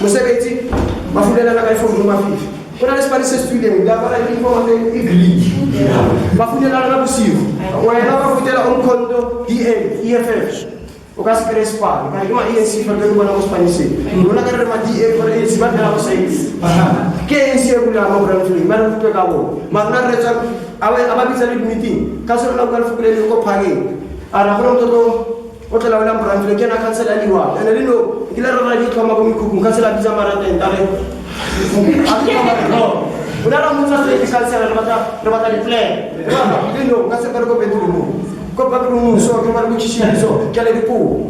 Musevich, Mafudela from Mafi. When I Spanish student, that I think for the English. Mafudela Rabusiv. When I never put on condo, EFF. O caso que eles falam, mas uma ANC para ver como nós conhecemos. Não na cara de ANC para eles vai dar vocês. Que ANC é o lá para o mas não pega o. Mas na reta, a babisa de meeting, caso não quero ficar ele com pague. A na frente do outro lá olhando para o que na cancela ali lá. Ele não, ele era lá de como com cancela bisa marata entare. Udah muncul lagi cancela levanta de play. Ele não, cancela para o pedro. Kopakru so kemar kuchishi so kale dipu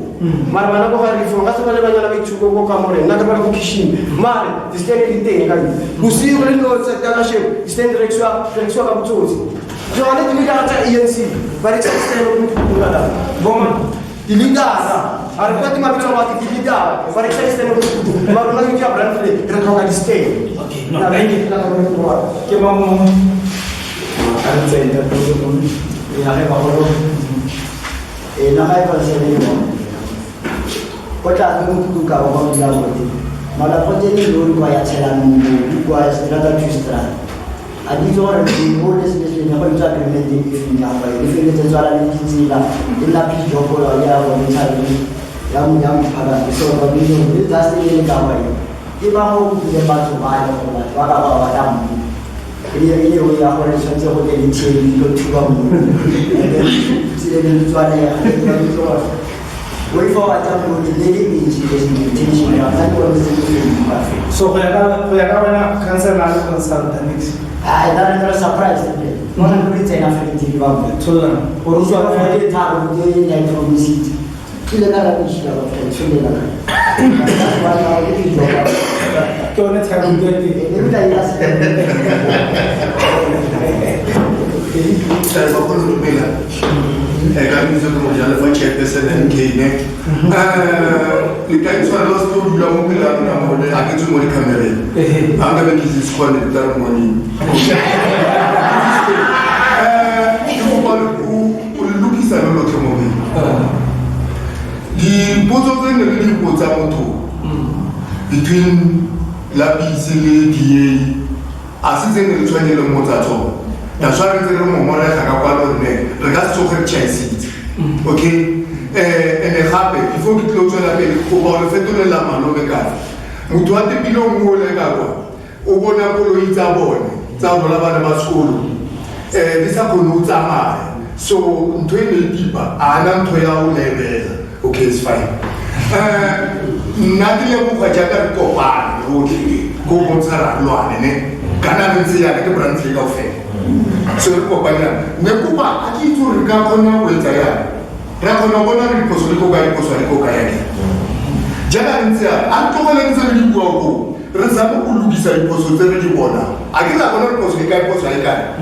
mar mana ko hari fo ngasa bale banya na bichu ko kamore na kemar kuchishi mar distene dite kali usi ule no sa kana she distene direction ka butuzi jo ane dilida ta ANC bari ta distene ko kula boma dilida arifati ma bichu wati dilida bari ta distene ko mar na bichu brand fle kra ka distene okay no thank you ke mamu anza ita ko Yang baru nak apa seni ini? Kota tu buka orang bilang begitu. Malah kota ni luar biasa jalan luar biasa ada justru. Adi orang di luar sini nak kerja kerja di apa? Ini kita jalan di sini lah. Illa pi job orang ya orang cari yang pada besok bagi itu pasti ini kawai. Kita mahu kita bantu bayar orang, bawa dam. Ini orang orang senjata hotel ini ikut juga mungkin. Jadi tuan ya, tuan. Wait for macam tu jadi ni sih orang orang So kalau nak cancel lalu cancel next. Dah ada surprise ni. Mana boleh cina fikir juga. So orang suara dia tahu dia yang promisi. Kita nak lagi sih kalau sudah nak. Kalau ini juga. Kau nak cakap dia ni. Ini dah jelas. Saya bapak lu bilang, kami juga menjalankan macam PSN kini. Kita itu harus tu bilang bilang nama dia, aku tu mau kamera. Angkat bagi sekolah ni taruh money. Itu baru lukis ada lot mobil. Di pojok ni ada pojok motor. Between lapis dia, asyik ni tuan dia motor tu. Dan soal itu orang mau nak cakap apa ni, regas coklat chance, okay? Ene hape, ifo kita lucu lagi, kau bawa fetu le lama lo bekas. Mutuan tu pilong mula kau, ubona polo itabon, tabon lama nama sekolah. Bisa polo utama, so tu ini tiba, anam tu yang level, okay, it's fine. Nanti yang buka jaga kau pan, okay, kau bonsara luar ni, karena nanti yang kita berani kau fail. So ko banya ne kuba aki tu riga kona wetaya ra kona bona ri ko so ko ga yake jana ntia anto wala ntia ri ko ko rezamu kulubisa ri ko so tere ri bona akila kona ko so ga ko so ayika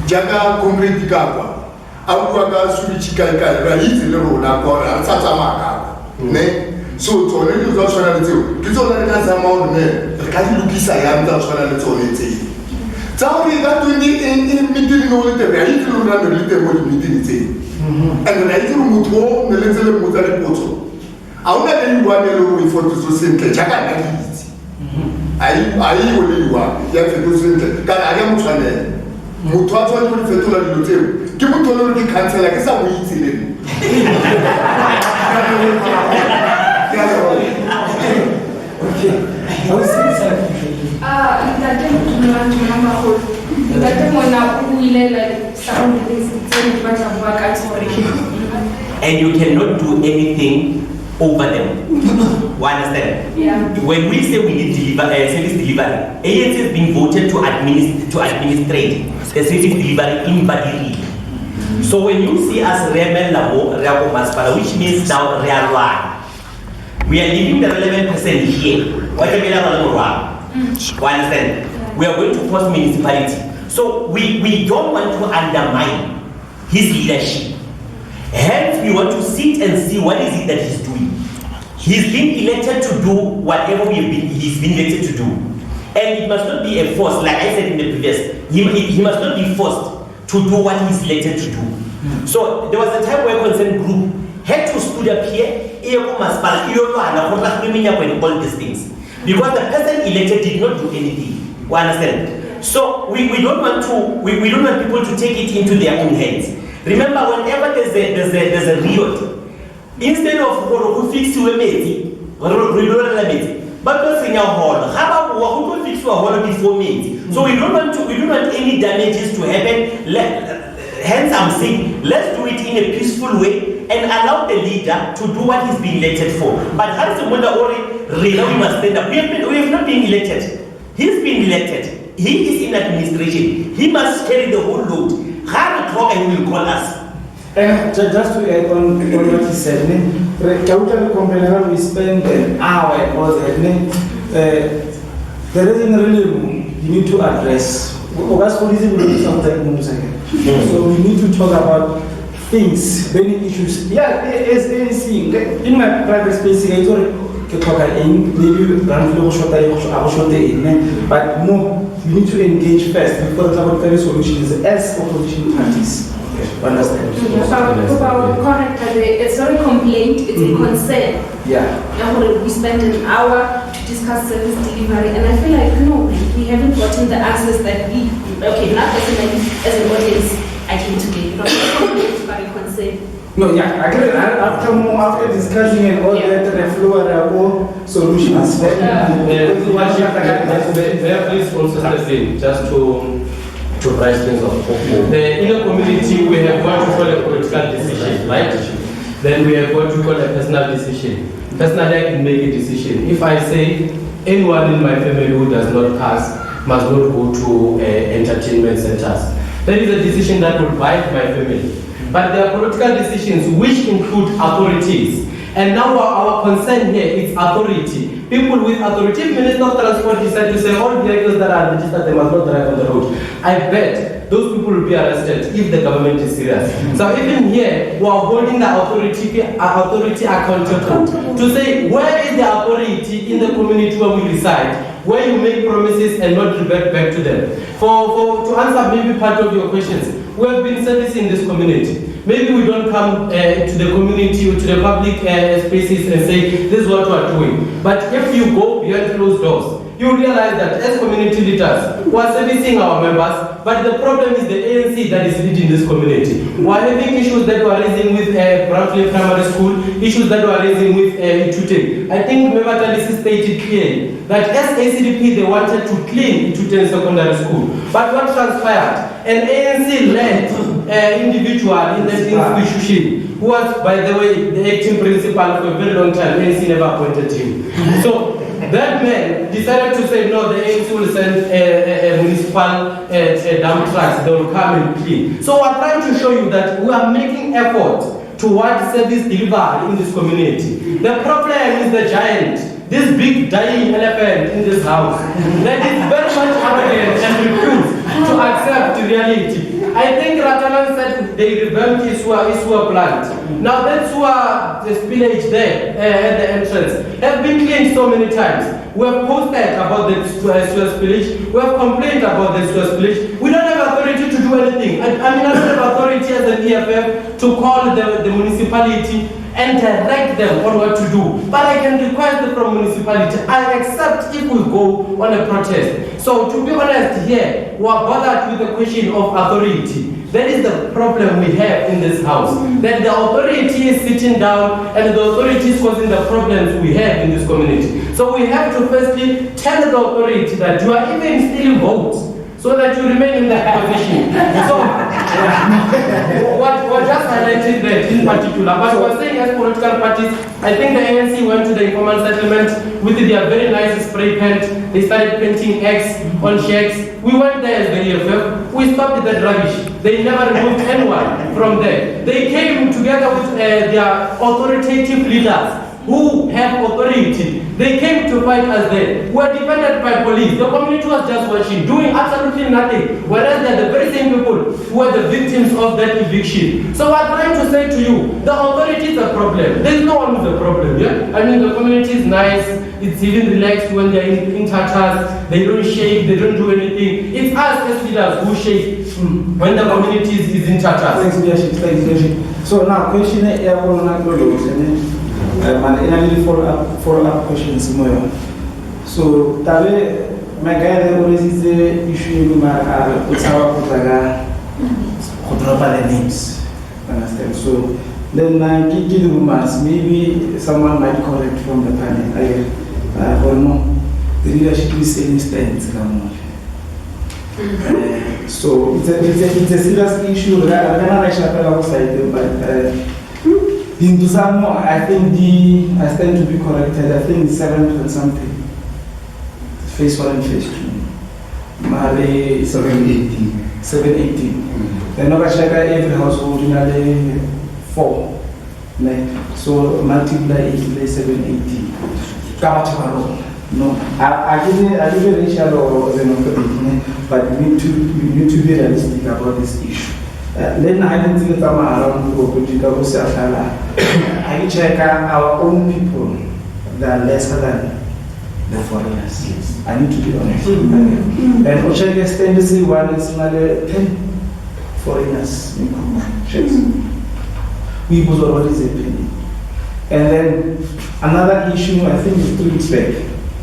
jaga konkreti ka kwa au ga su ri chika ka ra hizi le rona ko ra tsatsa maka ne so to ne yo so na ntio ki so na ka sa ma ne ka di lukisa ya nta so na ntio ne tsi Tahu kita tu ni meeting ni orang terbaik itu orang yang lebih boleh meeting itu. Anda itu mutuo, nelezele mutare poto. Auna ni luar ni lu ifoto sosial jangan lagi. Ayi boleh luar, yang ifoto sosial. Kalau ada mutuane, mutuo tu boleh ifoto lagi luar. Kita mutuo lagi cancel lagi sama itu ni. Okay. And you cannot do anything over them. You understand? Yeah. When we say we need service delivery, ANC is being voted to administrate the service delivery in Badiri. So when you see us Remen Labo, Reabo Maspara, which means now Realwa, we are leaving the relevant person here. What do you understand? We are going to post municipality. So we don't want to undermine his leadership. Hence, we want to sit and see what is it that he's doing. He's been elected to do whatever he's been elected to do. And it must not be a force, like I said in the previous, he must not be forced to do what he's elected to do. So there was a time where concerned group had to stood up here, all these things. Because the person elected did not do anything. You understand? So we don't want people to take it into their own hands. Remember, whenever there's a riot, instead of fix you but in our hall, how about fix a hall before me? So we don't want any damages to happen. Hence, I'm saying let's do it in a peaceful way and allow the leader to do what he's being elected for. But Hans we must stand up. We have not been elected. He's been elected. He is in administration. He must carry the whole load. How o'clock and he will call us. Just to add on what he said, we spend an hour or there isn't really you need to address. So we need to talk about things, many issues. Yeah, as ANC, in my private space, I told but no, we need to engage first before the solutions as opposition parties. Understand? Correct. It's not a complaint, it's a concern. Yeah. We spent an hour to discuss service delivery, and I feel like no, we haven't gotten the answers that we. Okay, not personally as an audience, I came to get not a complaint but a concern. No, yeah, after discussing and all that, the floor all solutions. Please also step in just to price things up. In a community, we have what we call a political decision, right? Then we have what we call a personal decision. Personally, I can make a decision. If I say anyone in my family who does not pass must not go to entertainment centers, that is a decision that will bite my family. But there are political decisions which include authorities. And now our concern here is authority. People with authority. If Minister of Transport decide to say all vehicles that are registered, they must not drive on the road, I bet those people will be arrested if the government is serious. So even here, we are holding the authority accountable to say where is the authority in the community where we reside, where you make promises and not revert back to them. To answer maybe part of your questions, we have been servicing this community. Maybe we don't come to the community or to the public spaces and say, this is what we are doing. But if you go behind closed doors, you realize that as community leaders, we are servicing our members, but the problem is the ANC that is leading this community. We are having issues that we are raising with Bramley Primary School, issues that we are raising with Itute. I think Member Talisi stated clearly that as ACDP, they wanted to clean Itute Secondary School. But what transpired? An ANC-led individual in the institution, who was, by the way, the acting principal for a very long time, ANC never appointed him. So that man decided to say, no, the ANC will send a municipal dump trucks, they will come and clean. So we're trying to show you that we are making effort towards service delivery in this community. The problem is the giant, this big dying elephant in this house, that is very much arrogant and refuse to accept reality. I think Ratalan said they revamped Isua plant. Now that the spillage there at the entrance have been cleaned so many times. We have posted about the sewer spillage. We have complained about the sewer spillage. We don't have authority to do anything. I don't have authority as an EFF to call the municipality and direct them on what to do. But I can request it from municipality. I accept if we go on a protest. So to be honest here, we are bothered with the question of authority. That is the problem we have in this house. That the authority is sitting down and the authority is causing the problems we have in this community. So we have to firstly tell the authority that you are even stealing votes so that you remain in that position. So What just highlighted that in particular, but we're saying as political parties, I think the ANC went to the informal settlement with their very nice spray paint. They started painting X on shacks. We went there as the EFF. We stopped that rubbish. They never removed anyone from there. They came together with their authoritative leaders who have authority. They came to fight us there. We were defended by police. The community was just watching, doing absolutely nothing. Whereas they're the very same people who were the victims of that eviction. So I'm trying to say to you, the authority is a problem. There's no one who's a problem, yeah? I mean, the community is nice. It's even relaxed when they're in tatters. They don't shake, they don't do anything. It's us as leaders who shake when the community is in tatters. Thanks, leadership. So now, question follow up questions more. So tabe my guy there always is the issue with Utsawa Kutaga the names. Understand? So then give the rumors, maybe someone might correct from the panel. Or no, the leadership is saying stands. So it's a serious issue. In Tusamo, I think I stand to be corrected. I think it's 7 and something. Phase 1 and phase 2. Mali 718. 718. Then every household in 4. So multiply it 718. No, I didn't reach out or but we need to be realistic about this issue. Then I didn't think around I check our own people that are lesser than the foreigners. Yes. I need to be honest. And Ochega's tendency one is another 10 foreigners in we was already zaping. And then another issue I think is 3 weeks back.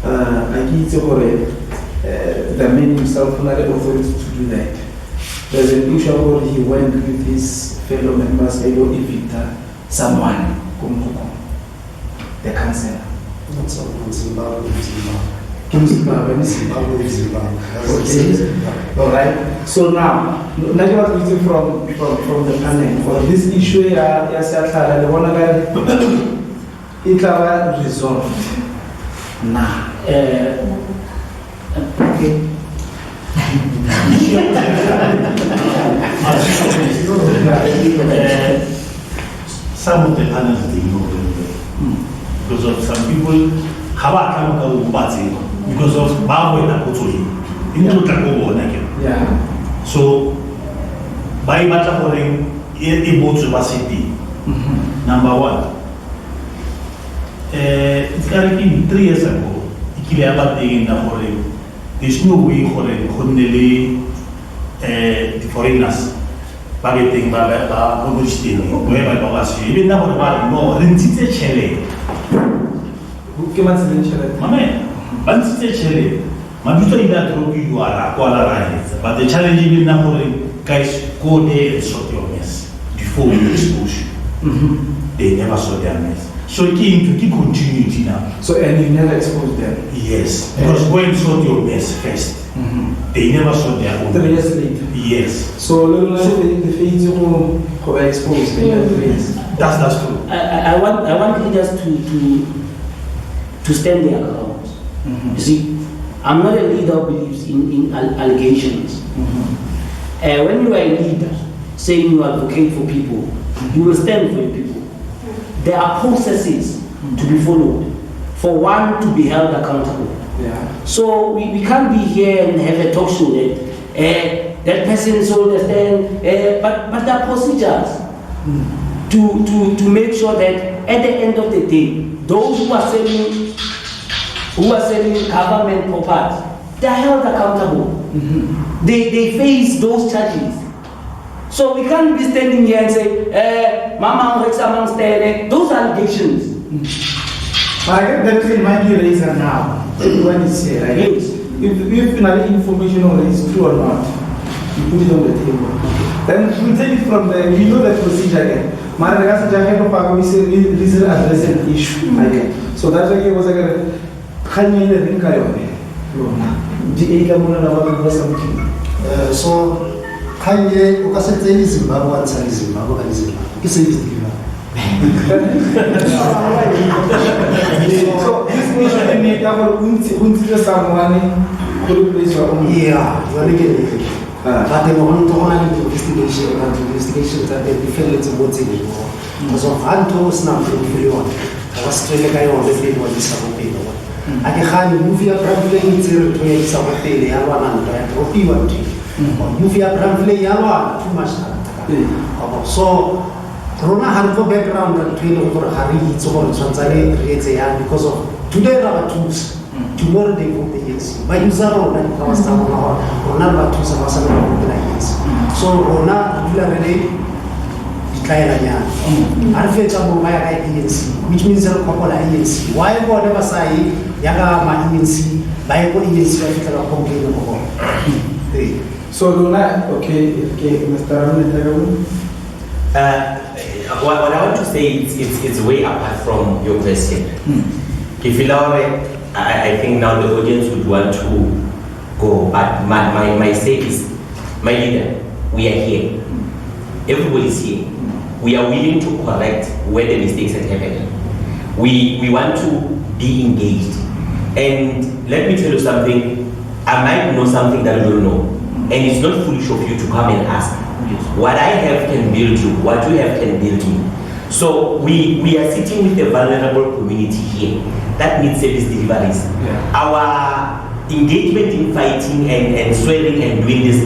I give the man himself another authority to do that. There's an issue where he went with his fellow members, they will evict someone, the councillor. Not someone, Zimbabwe. All right. So now, Nadia was meeting from the panel for this issue. Yes, the one guy it was resolved. Now, okay. Some of the panels they know very well because of some people because of Bawe na Kotoli. Yeah. So by Mataporing able to capacity. Number 1. It's currently 3 years ago. There's no way for the foreigners. Targeting Baba, whoever was even now, no, Rentite Chele. Who came at the Chele? Mamma, Bansite Chele. Mabuto in that room you are, but the challenge in Napoli, guys, go there and sort your mess before you expose you. They never saw their mess. So it came to keep continuity now. So, and you never exposed them? Yes, because go and sort your mess first. They never saw their own. 3 years later? Yes. So, the phase who were exposed in 3 years? That's true. I want leaders to stand their ground. You see, I'm not a leader who believes in allegations. When you are a leader, saying you advocate for people, you will stand for your people. There are processes to be followed for one to be held accountable. Yeah. So we can't be here and have a talk show that that person is understand, but there are procedures to make sure that at the end of the day, those who are selling government property, they are held accountable. They face those charges. So we can't be standing here and say, Mama, those allegations. I get that in my reason now. Everyone is here, right? Yes. If finally information on it is true or not, you put it on the table. Then we take it from there. We know the procedure again. Madagascar Jacob Pago is a address an issue again. So that's why it was a Kanye Rinkayo. So Kanye, o ka se tsene Zimbabwe wa ntsha Zimbabwe ka Zimbabwe. Ke service delivery. So this mission need to someone who replace your own. Yeah, you are getting it. But they want to only investigation and investigations that they feel it's what's in it. Because of Antos now to be on. I was trying to go on the field when this happened. I can move your problem to create some of the Yawan and Ropiwan. Move your problem Yawan too much. So Rona had no background and train over Harry, it's over Transare creates a yarn because of today there are tools. Tomorrow they vote the ANC. By user on that was Rona tools of us and so Rona really declare a yarn. I feel some my ANC, which means a couple of ANC. Why whatever say Yaga my ANC, by ANC, I feel a complaint about. So Rona, okay, Mr. What I want to say it's way apart from your question. If you allow it, I think now the audience would want to go, but my say is, my leader, we are here. Everybody is here. We are willing to correct where the mistakes have happened. We want to be engaged. And let me tell you something, I might know something that you don't know. And it's not foolish of you to come and ask. What I have can build you, what you have can build me. So we are sitting with a vulnerable community here that needs service deliveries. Yeah. Our engagement in fighting and swearing and doing this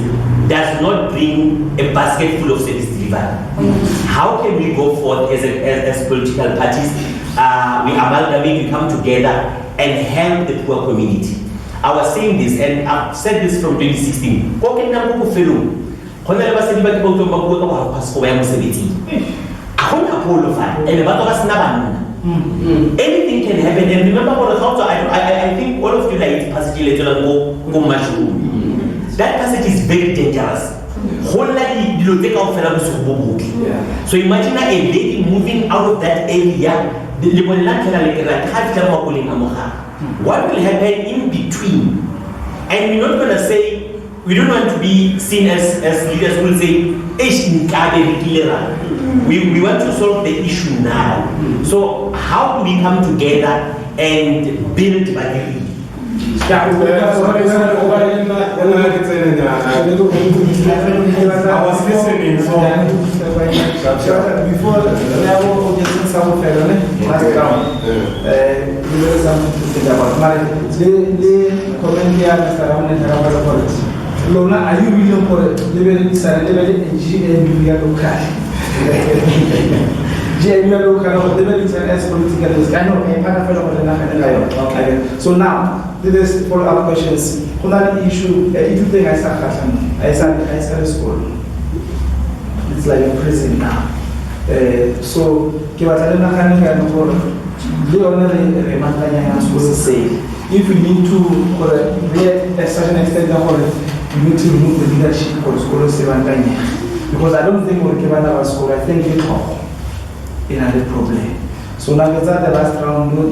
does not bring a basket full of service delivery. How can we go forth as political parties? We amalgamate, we come together and help the poor community. I was saying this, and I've said this from 2016. Anything can happen, and remember I think all of you like passage later that passage is very dangerous. So imagine a lady moving out of that area. What will happen in between? And we're not going to say, we don't want to be seen as leaders who will say, we want to solve the issue now. So how do we come together and build Badiri? I was listening, so before I just some last round, there is something to think about. The comment here, Mr. Ramon, Lona, are you willing for it? Level GNU as political risk. I know, okay. So now, this is follow-up questions. Another issue, if you think I started school, it's like a prison now. So, if we need to, to a certain extent, we need to remove the leadership for school because I don't think we'll give our school. I think it's another problem. So now that's the last round. Are you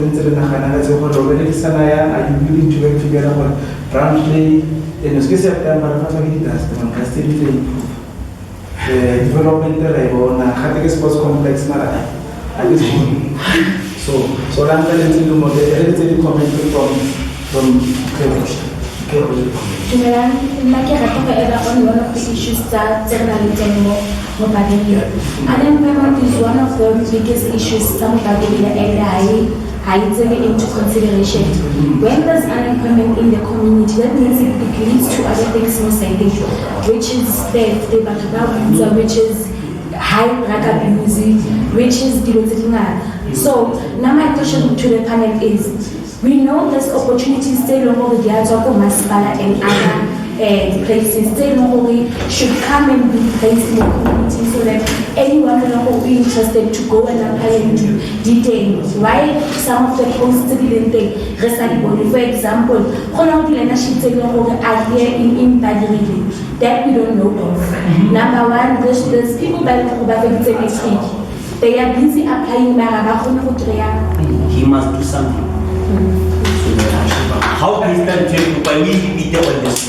willing to work together for branchly? In the case of the development level, sports complex. So I'm telling you the comment from one of the issues that unemployment is one of the biggest issues some and I into consideration. When there's unemployment in the community, that means it leads to other things which is theft, which is high drug abuse, which is the so now my question to the panel is, we know there's opportunities still over the Masbala and other places. Still should come and be placed in the community so that anyone will be interested to go and apply into detail. Why some of the posts didn't take for example, are here in Badiri that we don't know of. Number one, there's people that next week. They are busy applying. He must do something. How is that to by we be there on this?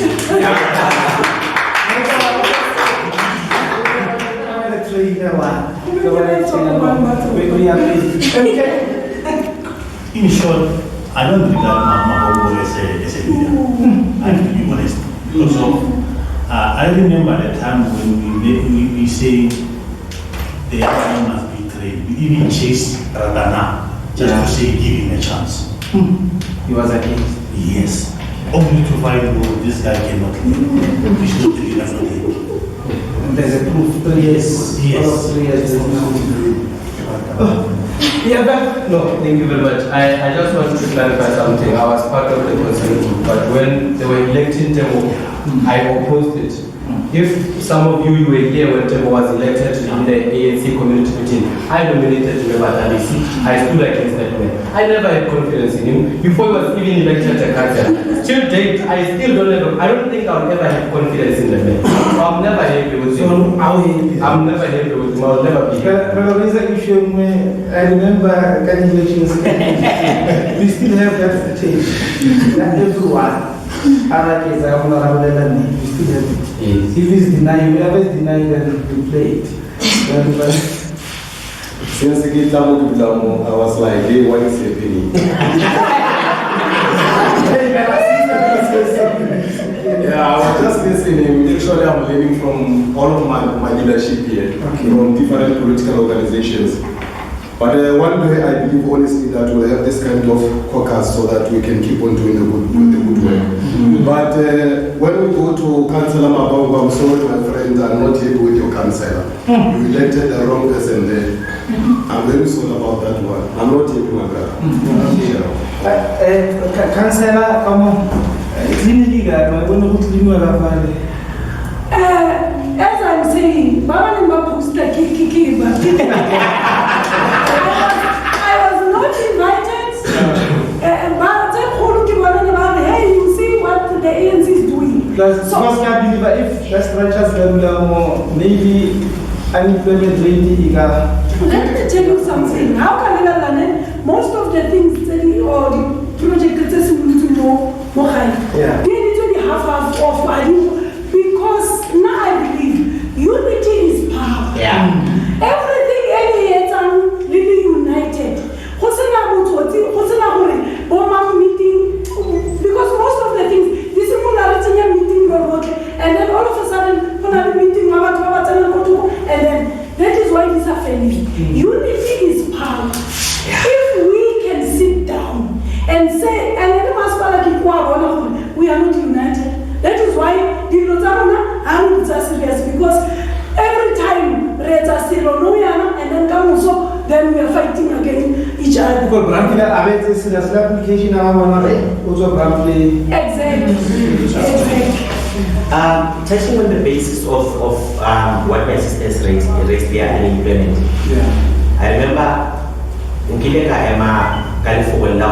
In short, I don't regard Mama as a leader. I have to be honest. Because of, I remember the time when we say the young man must be trained. We even chased Radana just to say give him a chance. He was against. Yes. Only to find out this guy cannot lead. He's not the leader, not the There's a proof. Yes. Yeah, but no, thank you very much. I just wanted to clarify something. I was part of the consent group, but when they were electing Temo, I opposed it. If some of you were here when Temo was elected in the ANC community meeting, I nominated him at Alisi. I stood against that man. I never had confidence in him before he was even elected to council. Till date, I still don't have. I don't think I'll ever have confidence in the man. So I'm never happy with him. I'm never happy with him. I'll never be happy. But there is an issue where I remember elections. We still have that change. That everyone. We still have it. If it's denied, whoever is denying, then we play it. Since I was like, hey, what is happening? Yeah, I was just listening. Actually, I'm learning from all of my leadership here, from different political organizations. But one day I believe honestly that we'll have this kind of caucus so that we can keep on doing the good work. But when we go to Councillor Mabongo, I'm sorry my friends, I'm not happy with your councillor. You elected the wrong person there. I'm very sorry about that one. I'm not happy with that. Councillor, come on. As I'm saying, I was not invited, but hey, you see what the ANC is doing. If the structures maybe unemployment rate. Let me tell you something. How can I learn most of the things or the project that is to know more high? They need to be half of because now I believe unity is power. Everything any really united. Because most of the things, this is meeting and then all of a sudden meeting and then that is why these are family. Unity is power. If we can sit down and say, we are not united. That is why are serious because every time and then we are fighting against each other. Exactly. Touching on the basis of what my sisters raised their unemployment. I remember in California,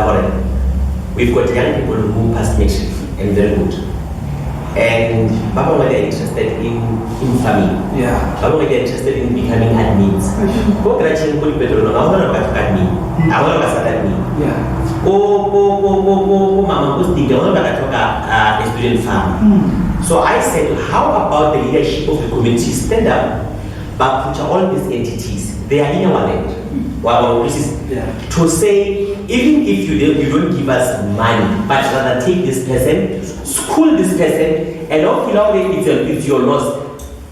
we've got young people who passed matric and very good. And Baba were interested in farming. Baba were interested in becoming admins. Go graduate in Pedro, I want to get admin. I want to get admin. Oh, Mama was thinking, I want to get experience farm. So I said, how about the leadership of the community stand up, but put all these entities, they are in our land. To say, even if you don't give us money, but rather take this person, school this person, and hopefully it's your loss.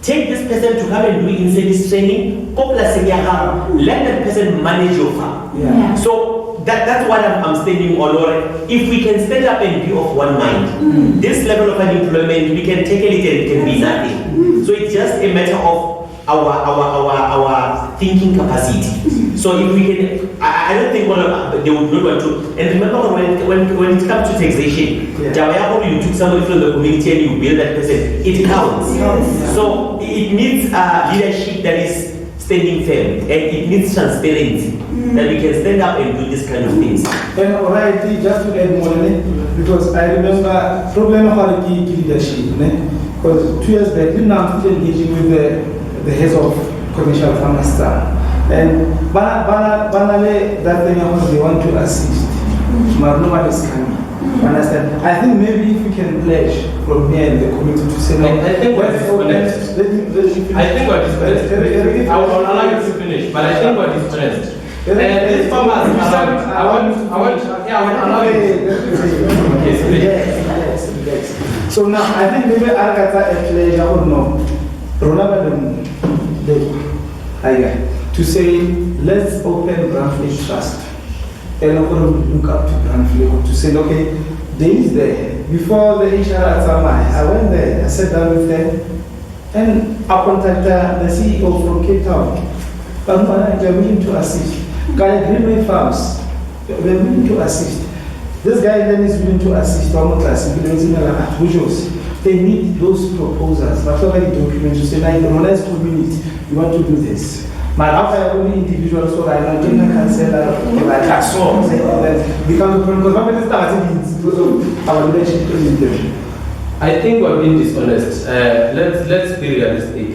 Take this person to come and do in-service training, let that person manage your farm. So that's what I'm standing on. If we can stand up and be of one mind, this level of unemployment, we can take a little, it can be nothing. So it's just a matter of our thinking capacity. So if we can, I don't think they would not want to. And remember when it comes to taxation, you took somebody from the community and you build that person, it counts. So it needs leadership that is standing firm, and it needs transparency that we can stand up and do this kind of things. And alright, just to add more, because I remember problem of leadership, because 2 years back, we now still engaging with the heads of commercial farmers. And banale, that thing was they want to assist. but nobody's coming. Understand? I think maybe if we can pledge from here in the community to say, no, I think what is honest. I think what is honest. I will allow you to finish, but I think what is honest. These farmers, I want allow you. Yes. So now I think maybe Arcata actually, I don't know, to say, let's open Brandfleet Trust. And I'm going to look up to Brandfleet to say, okay, there is there. Before the HR at Samai, I went there, I sat down with them, and I contacted the CEO from Cape Town. But they're willing to assist. Guy Greenway Farms, they're willing to assist. This guy then is willing to assist. They need those proposals. But already documents to say, like, the last 2 minutes, you want to do this. But after only individuals, so I don't think I can say that, like, I saw, because our relationship with them. I think we're being dishonest. Let's be realistic.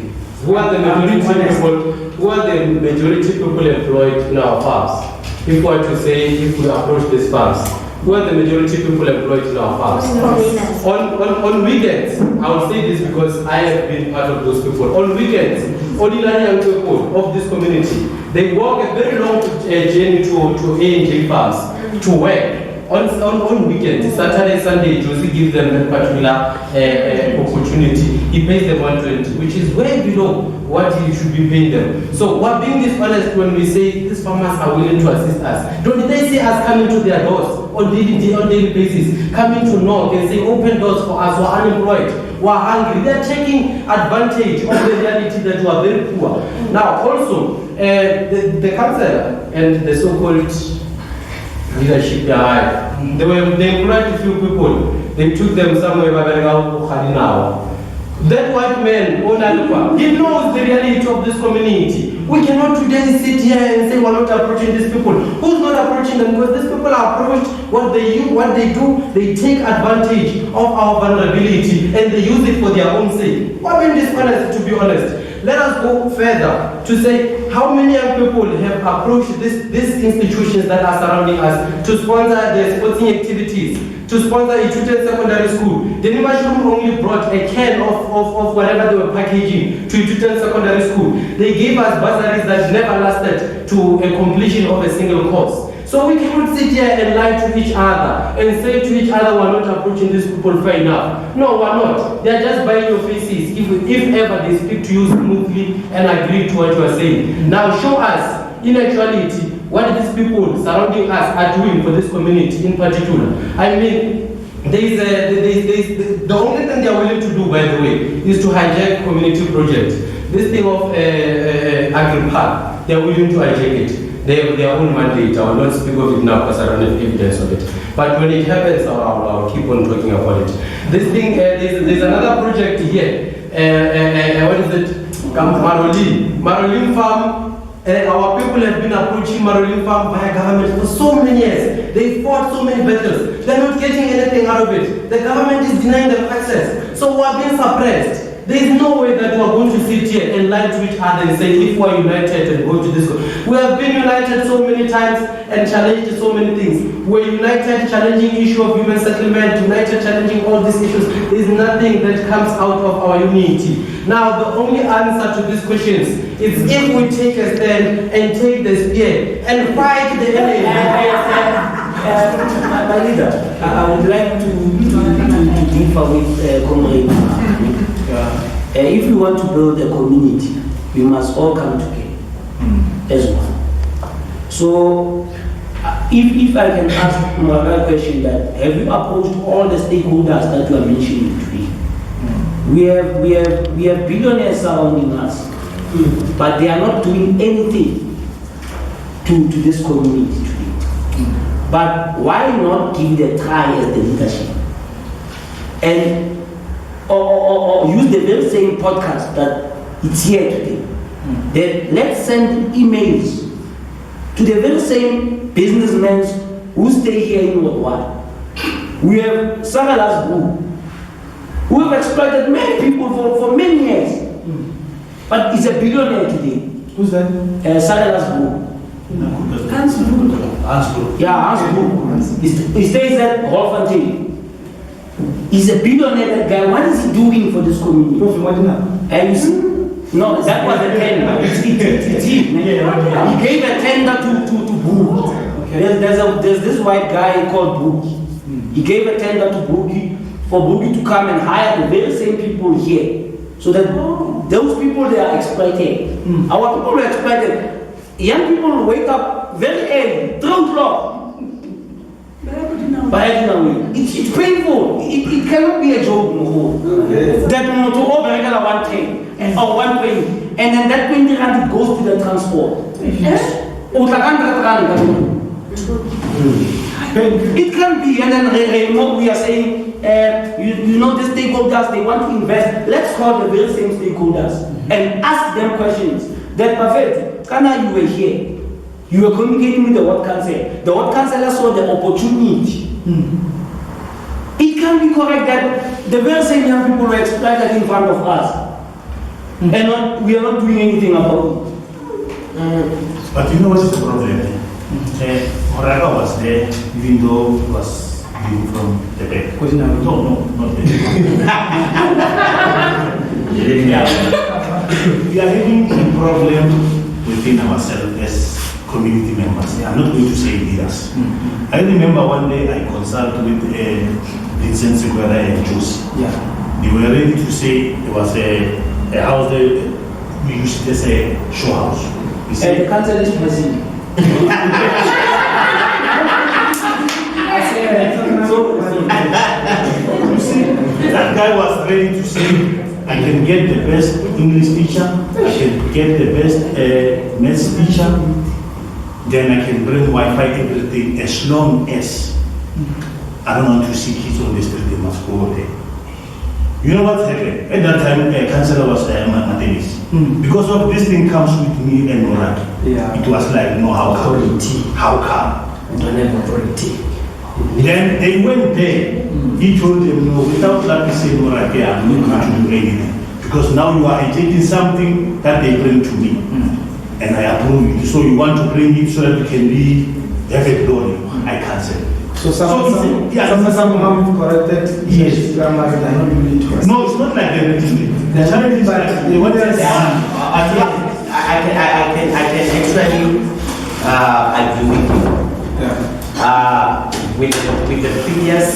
Who are the majority people? Who are the majority people employed in our farms? If we were to say, if we approach these farms, who are the majority people employed in our farms? On weekends, I will say this because I have been part of those people. On weekends, ordinary young people of this community, they walk a very long journey to ANC farms to work. On weekends, Saturday, Sunday, Josie gives them a particular opportunity. He pays them 120, which is way below what he should be paying them. So we're being dishonest when we say these farmers are willing to assist us. Don't they see us coming to their doors on daily basis, coming to knock and say, open doors for us, we're unemployed, we're hungry. They're taking advantage of the reality that we are very poor. Now also, the councillor and the so-called leadership, they employed a few people. They took them somewhere by now. That white man, he knows the reality of this community. We cannot today sit here and say we're not approaching these people. Who's not approaching them? Because these people are approached, what they do, they take advantage of our vulnerability and they use it for their own sake. I mean, dishonest, to be honest. Let us go further to say how many young people have approached these institutions that are surrounding us to sponsor their sporting activities, to sponsor a children's secondary school. The Nimashroom only brought a can of whatever they were packaging to a children's secondary school. They gave us bursaries that never lasted to a completion of a single course. So we cannot sit here and lie to each other and say to each other we're not approaching these people fair enough. No, we're not. They're just buying your faces if ever they speak to you smoothly and agree to what you are saying. Now show us, in actuality, what these people surrounding us are doing for this community in particular. I mean, the only thing they are willing to do, by the way, is to hijack community projects. This thing of Agri-Park, they are willing to hijack it. They have their own mandate. I will not speak of it now because I don't have evidence of it. But when it happens, I'll keep on talking about it. This thing, there's another project here. What is it? Marolin Farm. Our people have been approaching Marolin Farm via government for so many years. They fought so many battles. They're not getting anything out of it. The government is denying them access. So we're being suppressed. There is no way that we are going to sit here and lie to each other and say if we are united and go to this. We have been united so many times and challenged so many things. We're united challenging issue of human settlement, united challenging all these issues. There is nothing that comes out of our unity. Now the only answer to these questions is if we take a stand and take the spear and fight the enemy. My leader, I would like to differ with comrade. If we want to build a community, we must all come together as one. So, if I can ask another question, that have you approached all the stakeholders that you are mentioning today? We have billionaires surrounding us, but they are not doing anything to this community today. But why not give it a try as the leadership? And or use the very same podcast that it's here today. Then let's send emails to the very same businessmen who stay here in Ward01. We have Saralas who have exploited many people for many years. But he's a billionaire today. Who's that? Saralas Hans Broek. Yeah, Hans Broek. He stays at Rolfontein. He's a billionaire, that guy. What is he doing for this community? And you see, no, that was a tender. It's him. He gave a tender to Brook. There's this white guy called Brook. He gave a tender to Brookie for Brookie to come and hire the very same people here. So that those people, they are exploited. Our people are exploited. Young people wake up very early, 3 o'clock. It's painful. It cannot be a joke. That to over 1 train or 1 train, and then that 20 rand goes to the transport. It can be, and then we are saying, you know, the stakeholders, they want to invest. Let's call the very same stakeholders and ask them questions. That perfect. Kana, you were here. You were communicating with the ward council. The ward councillor saw the opportunity. It can be correct that the very same young people were exploited in front of us. And we are not doing anything about it. But you know what is the problem? Moraga was there, even though he was viewed from the back. No, not the back. We are having a problem within ourselves as community members. I'm not going to say leaders. I remember one day I consulted with Vincent Seguera and Juice. They were ready to say there was a house there, we used to say show house. The council is present. You see, that guy was ready to say, I can get the best English teacher, I can get the best maths teacher, then I can bring Wi-Fi everything as long as I don't want to see kids on the street, they must go there. You know what happened? At that time, councillor was Matelis. Because of this thing comes with me and Moraki. It was like, no, how come? How come? I don't have authority. Then they went there. He told them, no, without let me say Moraki, I'm not going to do anything. Because now you are taking something that they bring to me. And I approve it. So you want to bring it so that you can have a glory. I cancel. So some have corrected. Yes. No, it's not like they're reading. The challenge is that they want to say, I can actually agree with you. With the previous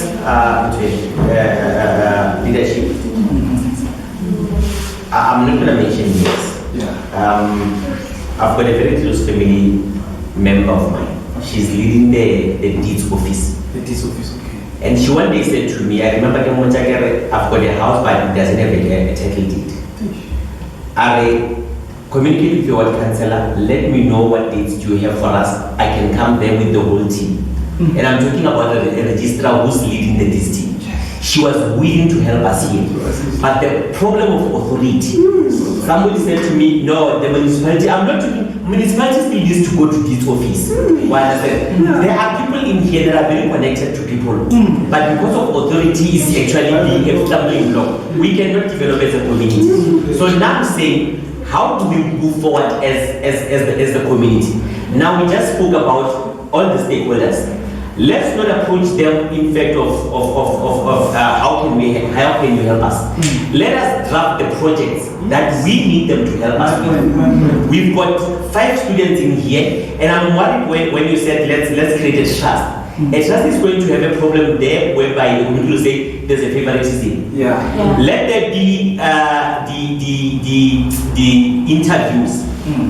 leadership, I'm not going to mention names. I've got a very close family member of mine. She's leading the deeds office. The deeds office, okay. And she one day said to me, I remember I've got a house, but it doesn't have a title deed. I communicate with your ward councillor, let me know what dates you have for us. I can come there with the whole team. And I'm talking about a registrar who's leading the deeds team. She was willing to help us here. But the problem of authority, somebody said to me, no, the municipality, I'm not talking, municipality still needs to go to this office. Why I said, there are people in here that are very connected to people. But because of authority is actually being a stumbling block, we cannot develop as a community. So now I'm saying, how do we move forward as the community? Now we just spoke about all the stakeholders. Let's not approach them in fact of how can you help us? Let us draft the projects that we need them to help us with. We've got 5 students in here, and I'm worried when you said let's create a trust. A trust is going to have a problem there whereby the community will say there's a favoritism. Let there be the interviews.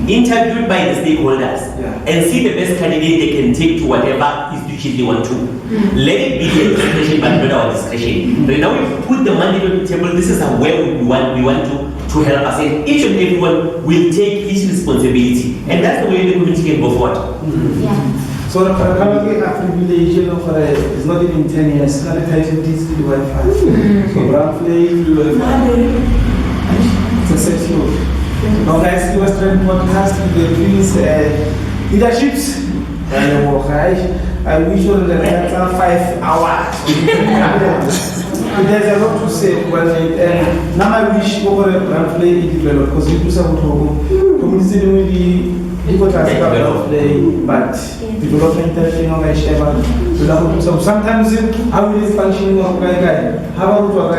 Interviewed by the stakeholders and see the best candidate they can take to whatever institution they want to. Let it be their discretion, but not our discretion. But now we put the money on the table. This is where we want to help us, and each and everyone will take his responsibility, and that's the way the community can go forward. So currently a privilege is not even 10 years. Not a title deeds to the Wi-Fi. So roughly successful. Now guys, you was trying to podcast with the previous leaderships. I wish you that that's 5 hours. There's a lot to say. Now I wish over a brand play develop because you do some community but development so sometimes how it is functioning how about I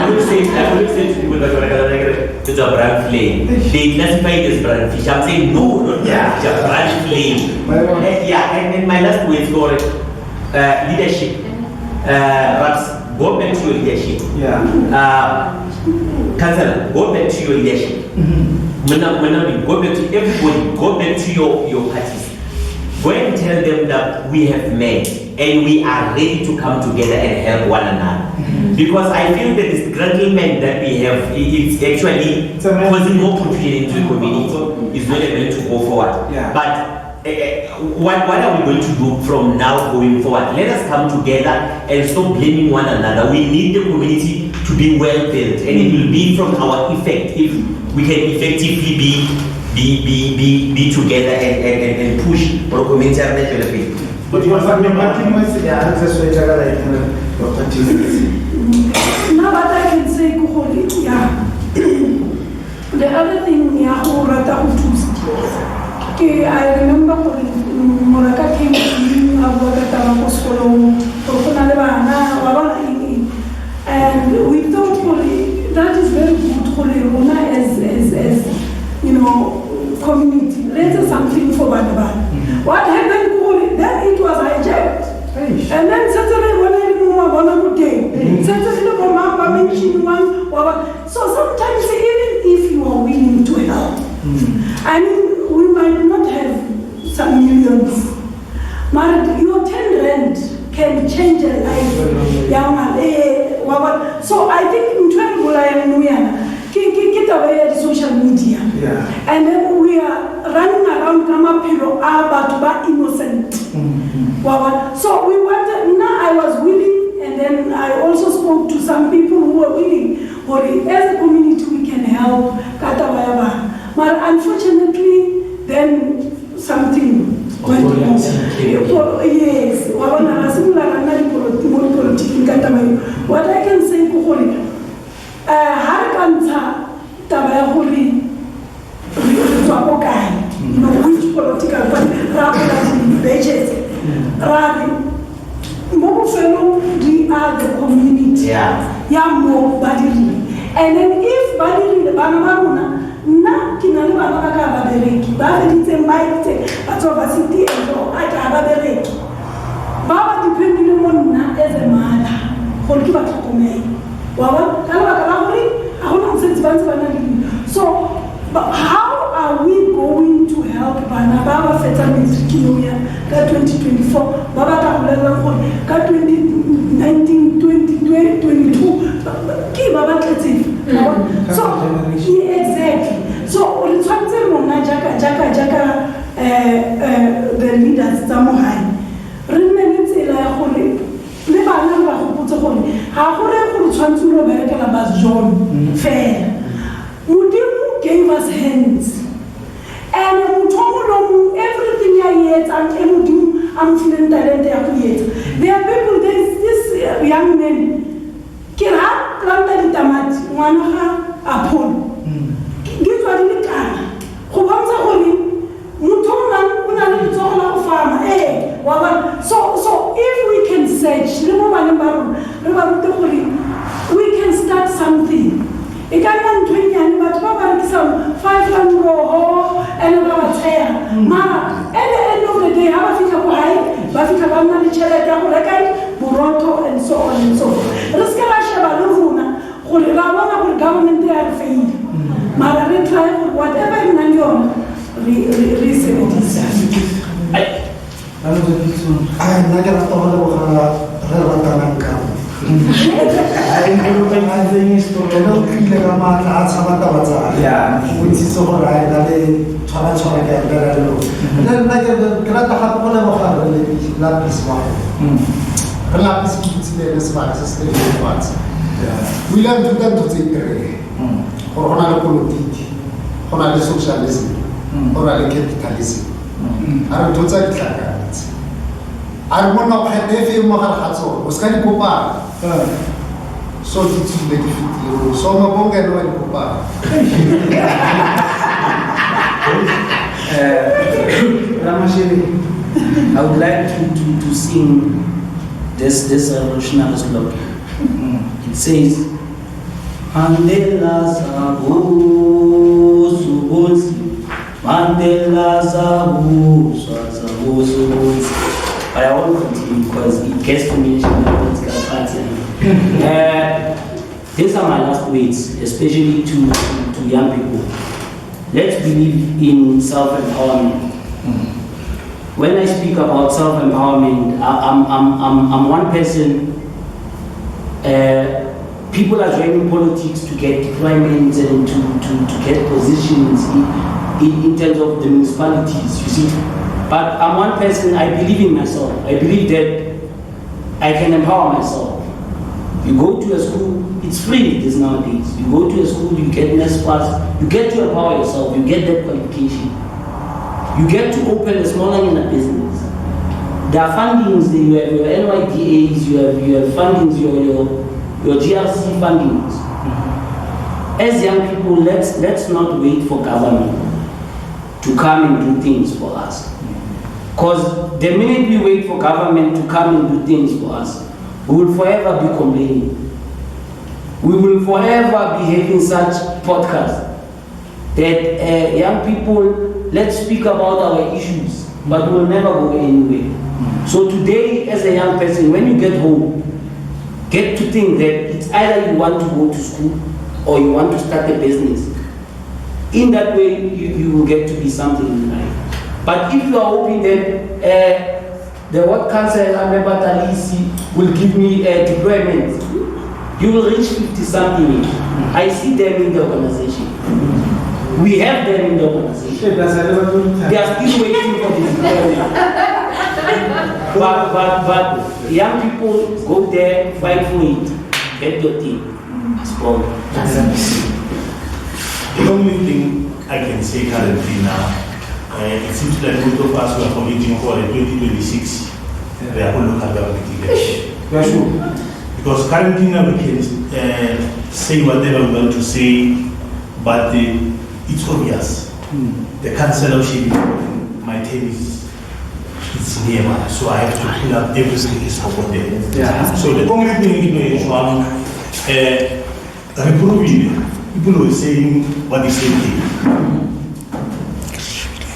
would say to people that it's a brand flame. They classify it as brand fish. I'm saying no, not it's a brand flame. And then my last words for leadership. Perhaps go back to your leadership. Councillor, go back to your leadership. Go back to everybody, go back to your parties. Go and tell them that we have met and we are ready to come together and help one another. Because I feel that this disgruntlement that we have, it's actually causing more confusion into the community. It's not going to go forward. But what are we going to do from now going forward? Let us come together and stop blaming one another. We need the community to be well built, and it will be from our effect if we can effectively be together and push for community development. But you are now what I can say, the other thing, I remember when Moraka came to me, and we thought that is very good as you know, community. Let's do something for Badaban. What happened? Then it was hijacked. And then Saturday when I so sometimes even if you are willing to help, I mean, we might not have some millions, but your 10 rand can change a life. So I think in get away at social media. And then we are running around but innocent. So we wanted, now I was willing, and then I also spoke to some people who were willing, as a community we can help. But unfortunately, then something went wrong. Yes, what I can say, which political party, we are the community. More Badiri. And then if Badiri, the Banamaruna, not Kinana Bereki, Badiri, but overcity and I have a Bereki. Baba depending on as a mother, Holkiba Tokome. So, but how are we going to help Baba Feta Mizukiya, 2024, Baba Tahulan, 2019, 2022, Baba So, exactly. So, the leaders, Samohai, fair. Mudimu gave us hands. And everything I ate, and I'm feeling talented. There are people, there's this young man, Kira planted the tamati, one apple. This was in the car. So if we can search, we can start something. It can be 20, but 5 and go and about hair. At the end of the day, I think of high, but if I'm not Buroto and so on and so forth. Government they are failed. Whatever in your we learn to them to take or on politics, on socialism, or capitalism. I don't take that. I want to have a few more hats on. Was kind of so it's the so I'm going to go back. I would like to sing this revolutionary slogan. It says, Mandela Zabuzu Bunzi, Mandela Zabuzu Bunzi. But I won't continue because it gets to mention the political party. These are my last words, especially to young people. Let's believe in self-empowerment. When I speak about self-empowerment, I'm one person. People are joining politics to get deployments and to get positions in terms of the municipalities, you see. But I'm one person, I believe in myself. I believe that I can empower myself. You go to a school, it's free this nowadays. You go to a school, you get next class, you get to empower yourself, you get that qualification. You get to open a small and business. There are fundings, you have your NYDAs, you have fundings, your GRC fundings. As young people, let's not wait for government to come and do things for us. Because the minute we wait for government to come and do things for us, we will forever be complaining. We will forever be having such podcasts that young people, let's speak about our issues, but we'll never go anywhere. So today, as a young person, when you get home, get to think that it's either you want to go to school or you want to start a business. In that way, you will get to be something in life. But if you are hoping that the Ward Councillor member Talisi will give me a deployment, you will reach 50-something. I see them in the organization. We have them in the organization. They are still waiting for this deployment. But young people go there, fight for it, get your thing. The only thing I can say currently now, it seems like most of us who are committing for the 2026, they are all local government elections. Because currently now we can say whatever we want to say, but it's obvious. The councillorship, my term it's nearby, so I have to pull up everything is over there. Yeah. So the only thing is people were saying what is MK.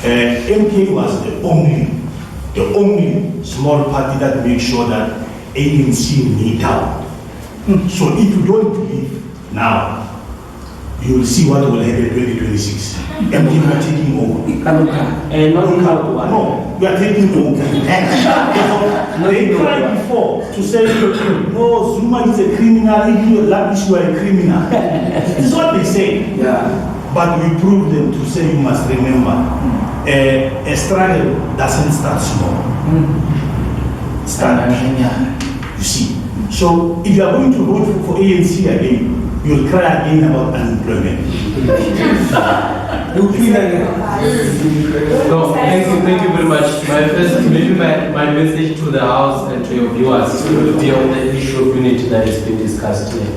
MK was the only small party that made sure that ANC made down. So if you don't believe now, you will see what will happen in 2026. MK are taking over. No, we are taking over. They tried before to say, no, Zuma is a criminal, if you are lavish, you are a criminal. This is what they say. Yeah. But we proved them to say, you must remember, a struggle doesn't start small. Start you see. So if you are going to vote for ANC again, you will cry again about unemployment. No, thank you very much. My message to the House and to your viewers will be on the issue of unity that has been discussed here.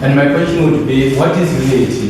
And my question would be, what is unity?